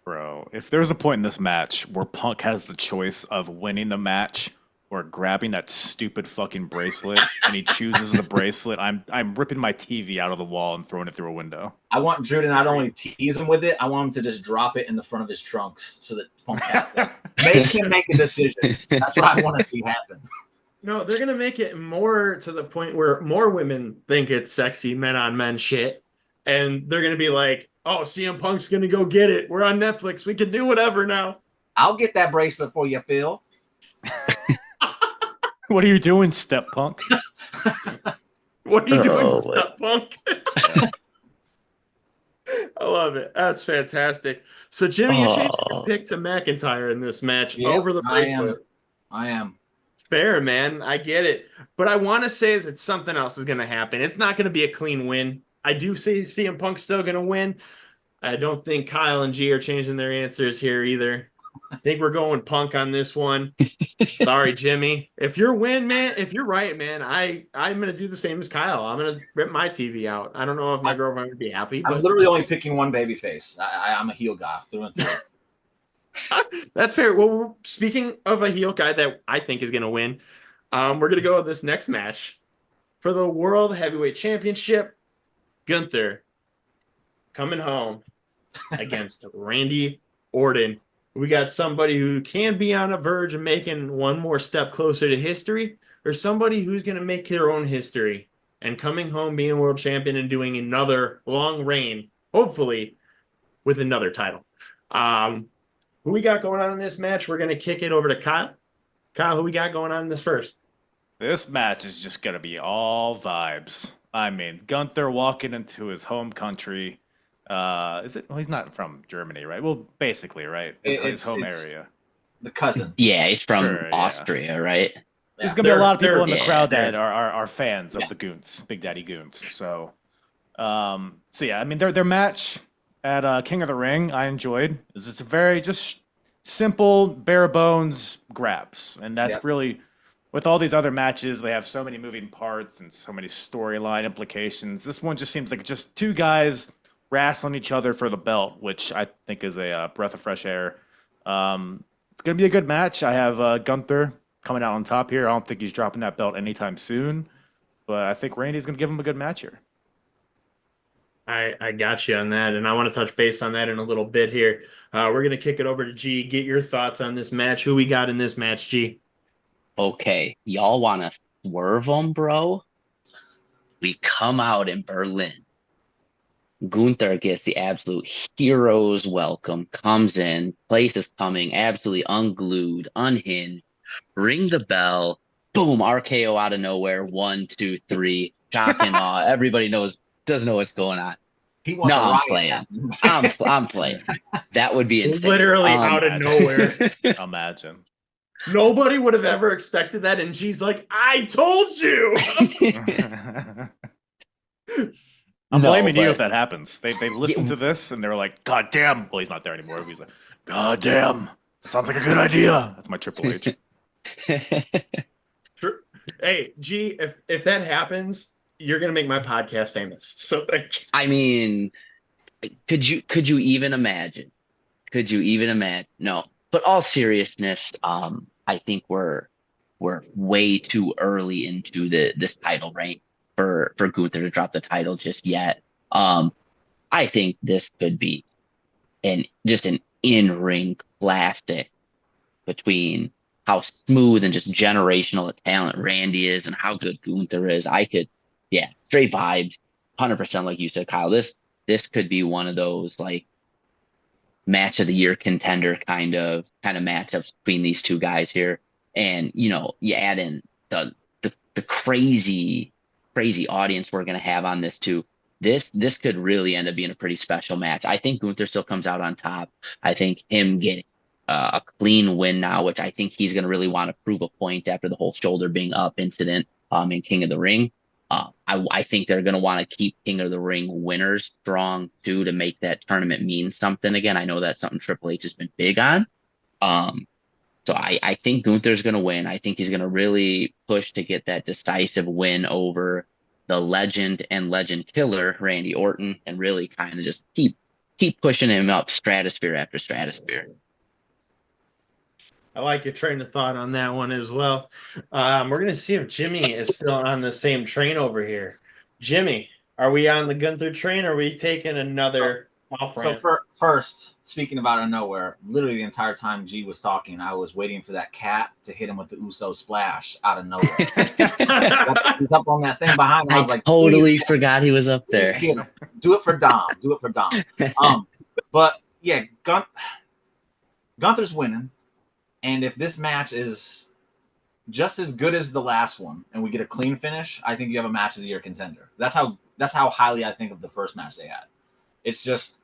Bro, if there's a point in this match where Punk has the choice of winning the match or grabbing that stupid fucking bracelet, and he chooses the bracelet, I'm ripping my TV out of the wall and throwing it through a window. I want Drew to not only tease him with it, I want him to just drop it in the front of his trunks so that Punk has to make him make a decision. That's what I want to see happen. No, they're gonna make it more to the point where more women think it's sexy men on men shit, and they're gonna be like, "Oh, CM Punk's gonna go get it. We're on Netflix. We can do whatever now." I'll get that bracelet for you, Phil. What are you doing, Step Punk? What are you doing, Step Punk? I love it. That's fantastic. So, Jimmy, you changed your pick to McIntyre in this match over the bracelet. I am. Fair, man. I get it. But I want to say that something else is going to happen. It's not going to be a clean win. I do see CM Punk still going to win. I don't think Kyle and G are changing their answers here either. I think we're going Punk on this one. Sorry, Jimmy. If you're right, man, I'm going to do the same as Kyle. I'm going to rip my TV out. I don't know if my girlfriend would be happy. But I'm literally only picking one babyface. I'm a heel guy through and through. That's fair. Well, speaking of a heel guy that I think is going to win, we're going to go with this next match for the World Heavyweight Championship. Gunther coming home against Randy Orton. We got somebody who can be on a verge of making one more step closer to history, or somebody who's going to make their own history and coming home being world champion and doing another long reign, hopefully with another title. Who we got going on in this match? We're going to kick it over to Kyle. Kyle, who we got going on in this first? This match is just going to be all vibes. I mean, Gunther walking into his home country. Is it? Well, he's not from Germany, right? Well, basically, right? His home area. The cousin. Yeah, he's from Austria, right? There's going to be a lot of people in the crowd that are fans of the Goons, Big Daddy Goons. So yeah, I mean, their match at King of the Ring, I enjoyed. It's just a very just simple, bare bones grabs. And that's really, with all these other matches, they have so many moving parts and so many storyline implications. This one just seems like just two guys wrestling each other for the belt, which I think is a breath of fresh air. It's going to be a good match. I have Gunther coming out on top here. I don't think he's dropping that belt anytime soon, but I think Randy's going to give him a good match here. I got you on that, and I want to touch base on that in a little bit here. We're going to kick it over to G. Get your thoughts on this match. Who we got in this match, G? Okay, y'all want to swerve them, bro? We come out in Berlin. Gunther gets the absolute hero's welcome, comes in, place is coming, absolutely unglued, unhinged, ring the bell, boom, RKO out of nowhere, 1, 2, 3, shock and awe. Everybody doesn't know what's going on. He wants I'm playing. I'm playing. That would be insane. Literally out of nowhere. Imagine. Nobody would have ever expected that, and G's like, I told you. I'm blaming you if that happens. They listen to this and they're like, God damn. Well, he's not there anymore. He's like, God damn. Sounds like a good idea. That's my Triple H. Sure. Hey, G, if that happens, you're gonna make my podcast famous. So thank you. I mean, could you even imagine? Could you even imagine? No. But all seriousness, I think we're way too early into this title reign for Gunther to drop the title just yet. I think this could be an in-ring classic between how smooth and just generational a talent Randy is and how good Gunther is. Yeah, straight vibes, 100% like you said, Kyle. This could be one of those like match of the year contender kind of matchups between these two guys here. And you add in the crazy audience we're gonna have on this too. This could really end up being a pretty special match. I think Gunther still comes out on top. I think him getting a clean win now, which I think he's going to really want to prove a point after the whole shoulder being up incident in King of the Ring. I think they're going to want to keep King of the Ring winners strong too to make that tournament mean something again. I know that's something Triple H has been big on. So I think Gunther's going to win. I think he's going to really push to get that decisive win over the legend and legend killer Randy Orton, and really kind of just keep pushing him up stratosphere after stratosphere. I like your train of thought on that one as well. We're gonna see if Jimmy is still on the same train over here. Jimmy, are we on the Gunther train? Or are we taking another off ramp? So first, speaking of out of nowhere, literally the entire time G was talking, I was waiting for that cat to hit him with the Uso splash out of nowhere. He's up on that thing behind him. I was like, totally forgot he was up there. Do it for Dom. Do it for Dom. But yeah, Gunther's winning. And if this match is just as good as the last one and we get a clean finish, I think you have a match of the year contender. That's how highly I think of the first match they had. It's just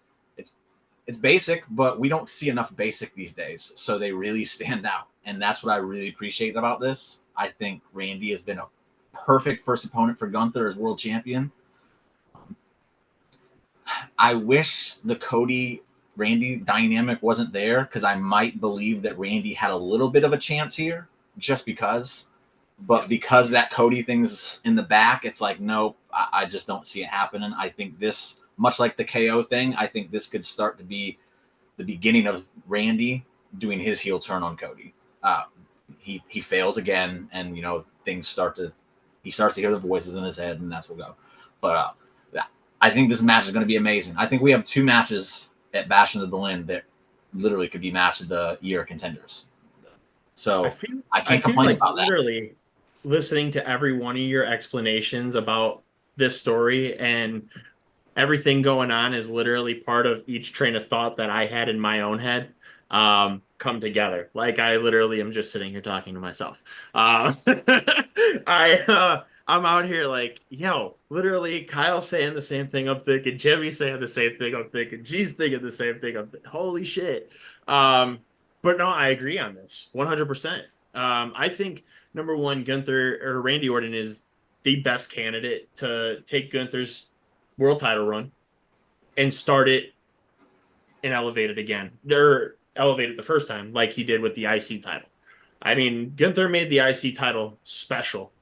it's basic, but we don't see enough basic these days. So they really stand out. And that's what I really appreciate about this. I think Randy has been a perfect first opponent for Gunther as world champion. I wish the Cody Randy dynamic wasn't there, because I might believe that Randy had a little bit of a chance here just because. But because that Cody thing's in the back, it's like, nope, I just don't see it happening. I think this, much like the KO thing, I think this could start to be the beginning of Randy doing his heel turn on Cody. He fails again, and he starts to hear the voices in his head, and that's what go. But I think this match is going to be amazing. I think we have two matches at Bash in the Berlin that literally could be match of the year contenders. So I can't complain about that. Literally listening to every one of your explanations about this story and everything going on is literally part of each train of thought that I had in my own head come together. Like I literally am just sitting here talking to myself. I'm out here like, literally Kyle saying the same thing I'm thinking, Jimmy saying the same thing I'm thinking, G's thinking the same thing holy shit. But no, I agree on this 100%. I think number one, Gunther or Randy Orton is the best candidate to take Gunther's world title run and start it and elevate it again, or elevate it the first time like he did with the IC title. I mean, Gunther made the IC title special.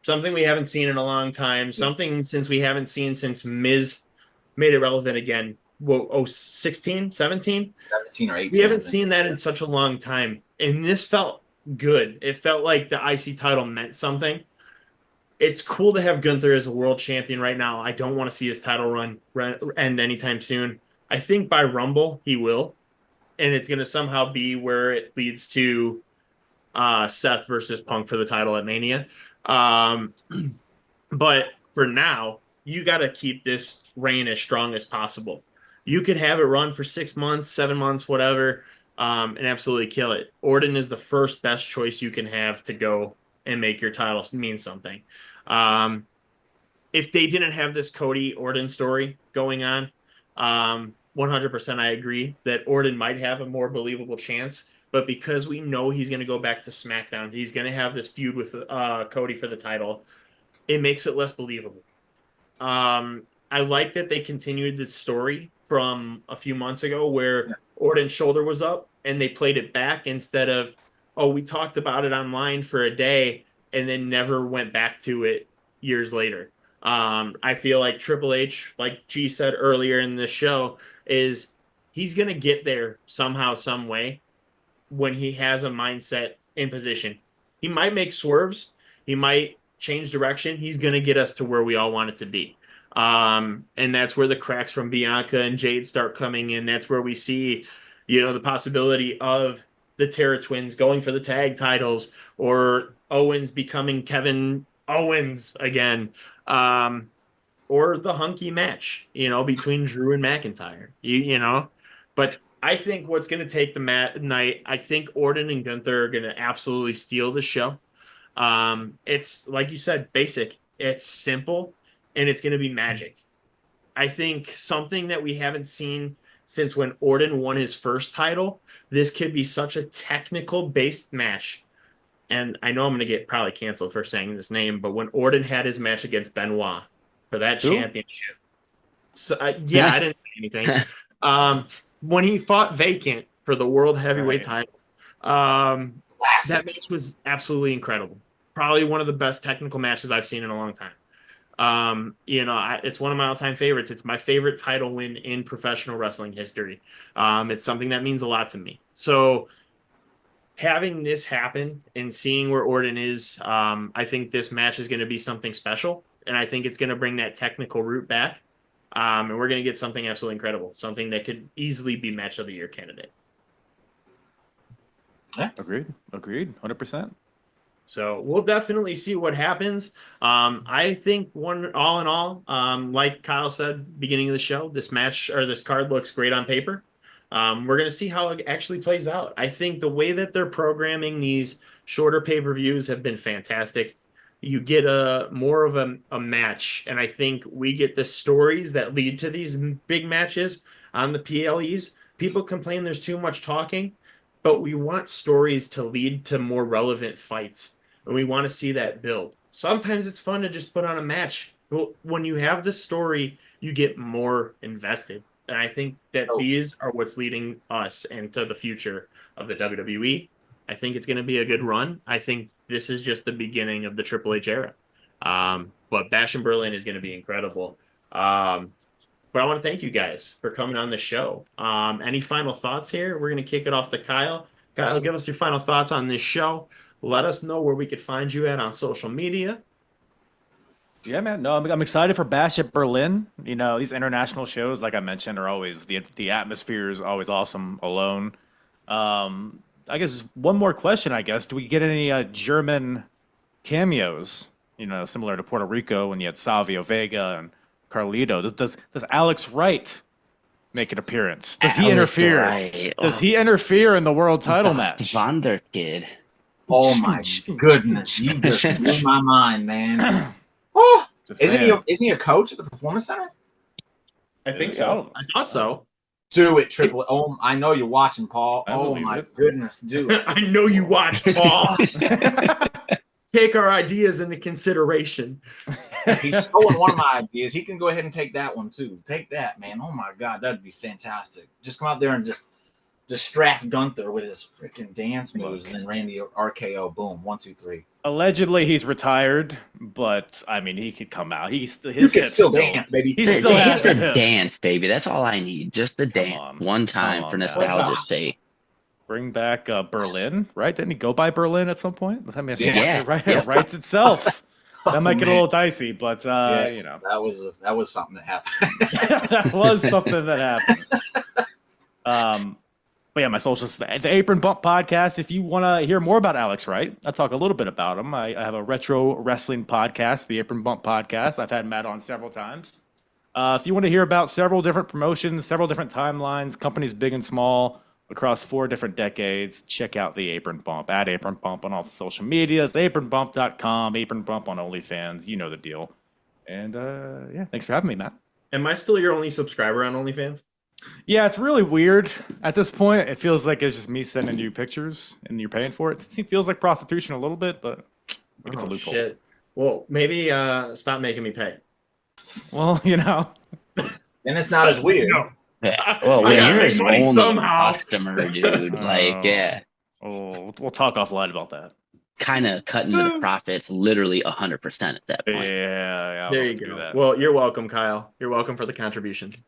Something we haven't seen in a long time. Something we haven't seen since Miz made it relevant again. 16, 17? 17 or 18. We haven't seen that in such a long time. And this felt good. It felt like the IC title meant something. It's cool to have Gunther as a world champion right now. I don't want to see his title run end anytime soon. I think by Rumble, he will. And it's going to somehow be where it leads to Seth versus Punk for the title at Mania. But for now, you got to keep this reign as strong as possible. You could have it run for 6 months, 7 months, whatever, and absolutely kill it. Orton is the first best choice you can have to go and make your titles mean something. If they didn't have this Cody Orton story going on, 100% I agree that Orton might have a more believable chance. But because we know he's going to go back to SmackDown, he's going to have this feud with Cody for the title, it makes it less believable. I like that they continued the story from a few months ago where Orton's shoulder was up and they played it back instead of, oh, we talked about it online for a day and then never went back to it years later. I feel like Triple H, like G said earlier in the show, is he's going to get there somehow, some way when he has a mindset in position. He might make swerves. He might change direction. He's going to get us to where we all want it to be. And that's where the cracks from Bianca and Jade start coming in. That's where we see, the possibility of the Terra Twins going for the tag titles, or Owens becoming Kevin Owens again, or the hunky match, between Drew and McIntyre, But I think what's going to take the night, I think Orton and Gunther are going to absolutely steal the show. It's like you said, basic. It's simple, and it's going to be magic. I think something that we haven't seen since when Orton won his first title, this could be such a technical based match. And I know I'm going to get probably canceled for saying this name, but when Orton had his match against Benoit for that championship, so I didn't say anything. When he fought Vacant for the world heavyweight title, that match was absolutely incredible. Probably one of the best technical matches I've seen in a long time. It's one of my all-time favorites. It's my favorite title win in professional wrestling history. It's something that means a lot to me. So having this happen and seeing where Orton is, I think this match is going to be something special, and I think it's going to bring that technical route back. And we're going to get something absolutely incredible, something that could easily be match of the year candidate. Yeah, agreed, 100%. So we'll definitely see what happens. I think all in all, like Kyle said, beginning of the show, this match or this card looks great on paper. We're going to see how it actually plays out. I think the way that they're programming these shorter pay-per-views have been fantastic. You get more of a match, and I think we get the stories that lead to these big matches on the PLEs. People complain there's too much talking, but we want stories to lead to more relevant fights, and we want to see that build. Sometimes it's fun to just put on a match. But when you have the story, you get more invested. And I think that these are what's leading us into the future of the WWE. I think it's going to be a good run. I think this is just the beginning of the Triple H era. But Bash in Berlin is going to be incredible. But I want to thank you guys for coming on the show. Any final thoughts here? We're going to kick it off to Kyle. Kyle, give us your final thoughts on this show. Let us know where we could find you at on social media. Yeah, man. No, I'm excited for Bash at Berlin. These international shows, like I mentioned, are always the atmosphere is always awesome alone. I guess one more question. Do we get any German cameos? Similar to Puerto Rico when you had Savio Vega and Carlito. Does Alex Wright make an appearance? Does he interfere? Wright. Does he interfere in the world title match? Vander Kid. Oh my goodness! You just blew my mind, man. Oh, isn't he a coach at the Performance Center? I think so. I thought so. Do it, Triple. Oh, I know you're watching, Paul. Oh my goodness, do it. I know you watch, Paul. Take our ideas into consideration. He's stolen one of my ideas. He can go ahead and take that one too. Take that, man. Oh my God, that'd be fantastic. Just come out there and just distract Gunther with his freaking dance moves, and then Randy RKO. Boom, 1, 2, 3. Allegedly, he's retired, but I mean, he could come out. His hips still dance, baby. He still has a hips. Dance, baby. That's all I need. Just a dance, one time for nostalgia's sake. Bring back Berlin, right? Didn't he go by Berlin at some point? I mean, yeah. It writes itself. That might get a little dicey, but that was something that happened. That was something that happened. But yeah, my socials, the Apron Bump podcast. If you want to hear more about Alex Wright, I talk a little bit about him. I have a retro wrestling podcast, the Apron Bump podcast. I've had Matt on several times. If you want to hear about several different promotions, several different timelines, companies big and small across 4 different decades, check out the Apron Bump, at Apron Bump on all the social medias, apronbump.com, Apron Bump on OnlyFans. You know the deal. And thanks for having me, Matt. Am I still your only subscriber on OnlyFans? Yeah, it's really weird at this point. It feels like it's just me sending you pictures and you're paying for it. It feels like prostitution a little bit, but maybe it's a loophole. Shit. Well, maybe stop making me pay. Well, Then it's not as weird. Yeah. Well, I when gotta you're make his money only somehow. customer, dude, like, yeah, Oh, we'll talk offline about that. kind of cutting the profits literally 100% at that point. Yeah, I don't There know you if we do go. that. Well, you're welcome, Kyle. You're welcome for the contributions.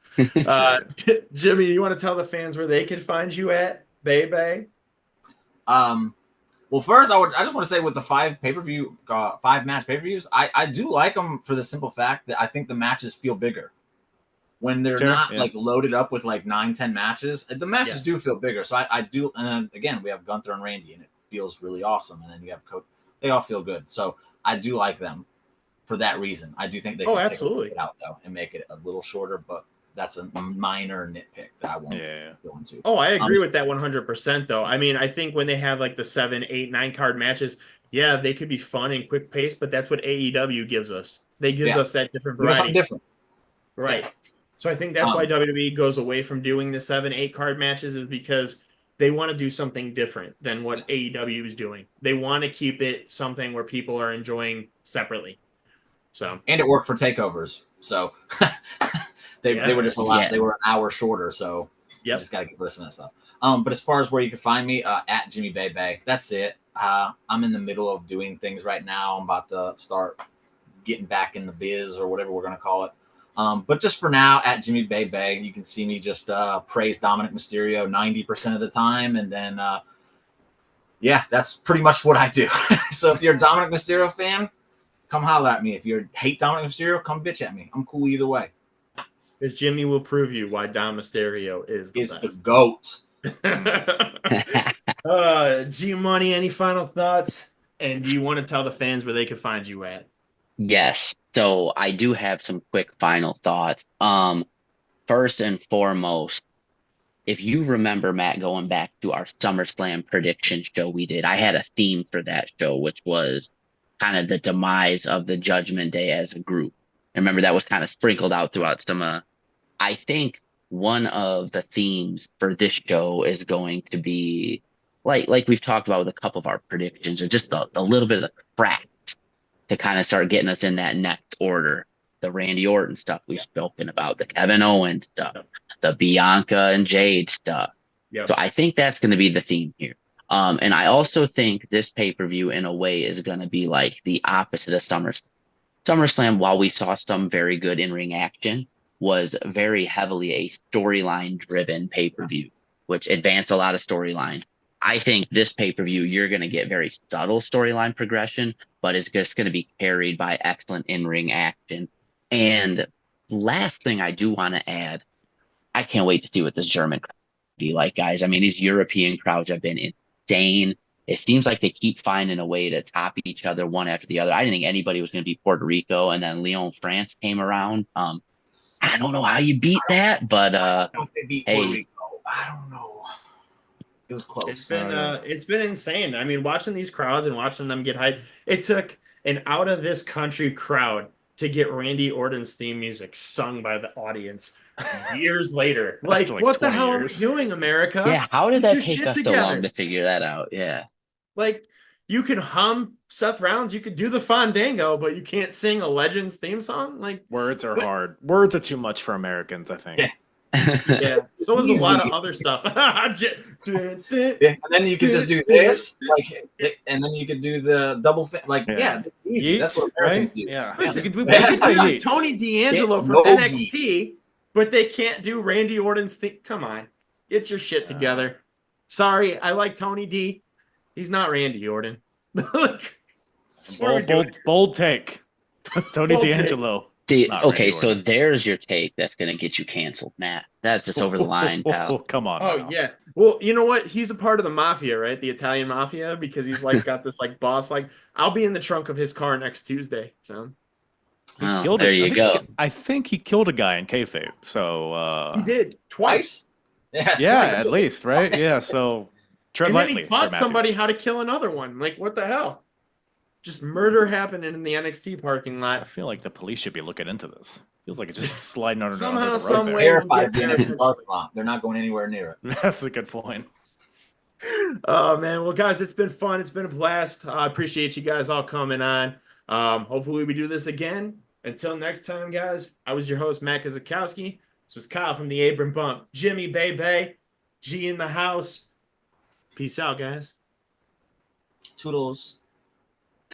Jimmy, you want to tell the fans where they can find you at, baby? Well, first, I just want to say with the 5-match pay-per-views, I do like them for the simple fact that I think the matches feel bigger when they're Sure, not yeah. like loaded up with like 9-10 matches. The matches Yes. do feel bigger, so I do. And then again, we have Gunther and Randy, and it feels really awesome. And then you have Coach; they all feel good. So I do like them for that reason. I do think they can take absolutely. it out though and make it a little shorter, but that's a minor nitpick that I won't Yeah. go into. Oh, I agree with that 100%, though. I mean, I think when they have like the 7, 8, 9 card matches, yeah, they could be fun and quick pace, but that's what AEW gives us. They gives Yeah. us that different Give us variety. something different. Right. So I think that's why WWE goes away from doing the 7, 8 card matches is because they want to do something different than what AEW is doing. They want to keep it something where people are enjoying separately. So And it worked for takeovers. So they were just a lot. Yeah. They were an hour shorter. So you just got to keep listening to that stuff. But as far as where you can find me, at Jimmy Bebe, that's it. I'm in the middle of doing things right now. I'm about to start getting back in the biz or whatever we're going to call it. But just for now, at Jimmy Bebe, you can see me just praise Dominic Mysterio 90% of the time. And then, yeah, that's pretty much what I do. So if you're a Dominic Mysterio fan, come holler at me. If you hate Dominic Mysterio, come bitch at me. I'm cool either way. Because Jimmy will prove you why Dom Mysterio is the GOAT. G Money, any final thoughts? And do you want to tell the fans where they can find you at? Yes. So I do have some quick final thoughts. First and foremost, if you remember, Matt, going back to our SummerSlam prediction show we did, I had a theme for that show, which was kind of the demise of the Judgment Day as a group. And remember, that was kind of sprinkled out throughout some. I think one of the themes for this show is going to be like we've talked about with a couple of our predictions, or just a little bit of the cracks to kind of start getting us in that next order. The Randy Orton stuff we've spoken about, the Kevin Owens stuff, the Bianca and Jade stuff. Yep. So I think that's going to be the theme here. And I also think this pay-per-view in a way is going to be like the opposite of SummerSlam. SummerSlam, while we saw some very good in-ring action, was very heavily a storyline driven pay-per-view, which advanced a lot of storylines. I think this pay-per-view, you're going to get very subtle storyline progression, but it's just going to be carried by excellent in-ring action. And last thing I do want to add, I can't wait to see what this German crowd will be like, guys. I mean, these European crowds have been insane. It seems like they keep finding a way to top each other one after the other. I didn't think anybody was going to be Puerto Rico, and then Lyon, France came around. I don't know how you beat that, but They beat Puerto Rico. I don't know. It was close. It's been insane. I mean, watching these crowds and watching them get hyped. It took an out of this country crowd to get Randy Orton's theme music sung by the audience years later. Like what the hell years. Are we doing, America? Yeah, how did that take us so long to figure that out? Yeah. Like you can hum Seth Rollins, you could do the Fandango, but you can't sing a Legends theme song. Like words are hard. Words are too much for Americans, I think. Yeah. Yeah, so was a lot of other stuff. Yeah, and then you could just do this, like, and then you could do the double fit. Like, yeah, easy. Yeet, that's what Americans right? do. Yeah, listen, we could say yeet. Tony D'Angelo from NXT, but they can't do Randy Orton's thing. Come on, get your shit together. Sorry, I like Tony D. He's not Randy Orton. Bold take. Tony D'Angelo. Okay, so there's your take that's going to get you canceled, Matt. That's just over the line, pal. Come on. Oh, yeah. Well, you know what? He's a part of the mafia, right? The Italian mafia, because he's like got this like boss. Like, I'll be in the trunk of his car next Tuesday. So there you go. I think he killed a guy in kayfabe. So he did twice. Yeah, at least, right? Yeah. So and then he taught somebody how to kill another one. Like, what the hell? Just murder happening in the NXT parking lot. I feel like the police should be looking into this. Feels like it's just sliding under somehow, the rug some there. way. Verified the NXT parking lot. They're not going anywhere near it. That's a good point. Oh man, well guys, it's been fun. It's been a blast. I appreciate you guys all coming on. Hopefully we do this again. Until next time, guys. I was your host, Matt Kazakowski. This was Kyle from the Abram Bump. Jimmy Bay, G in the house. Peace out, guys. Toodles.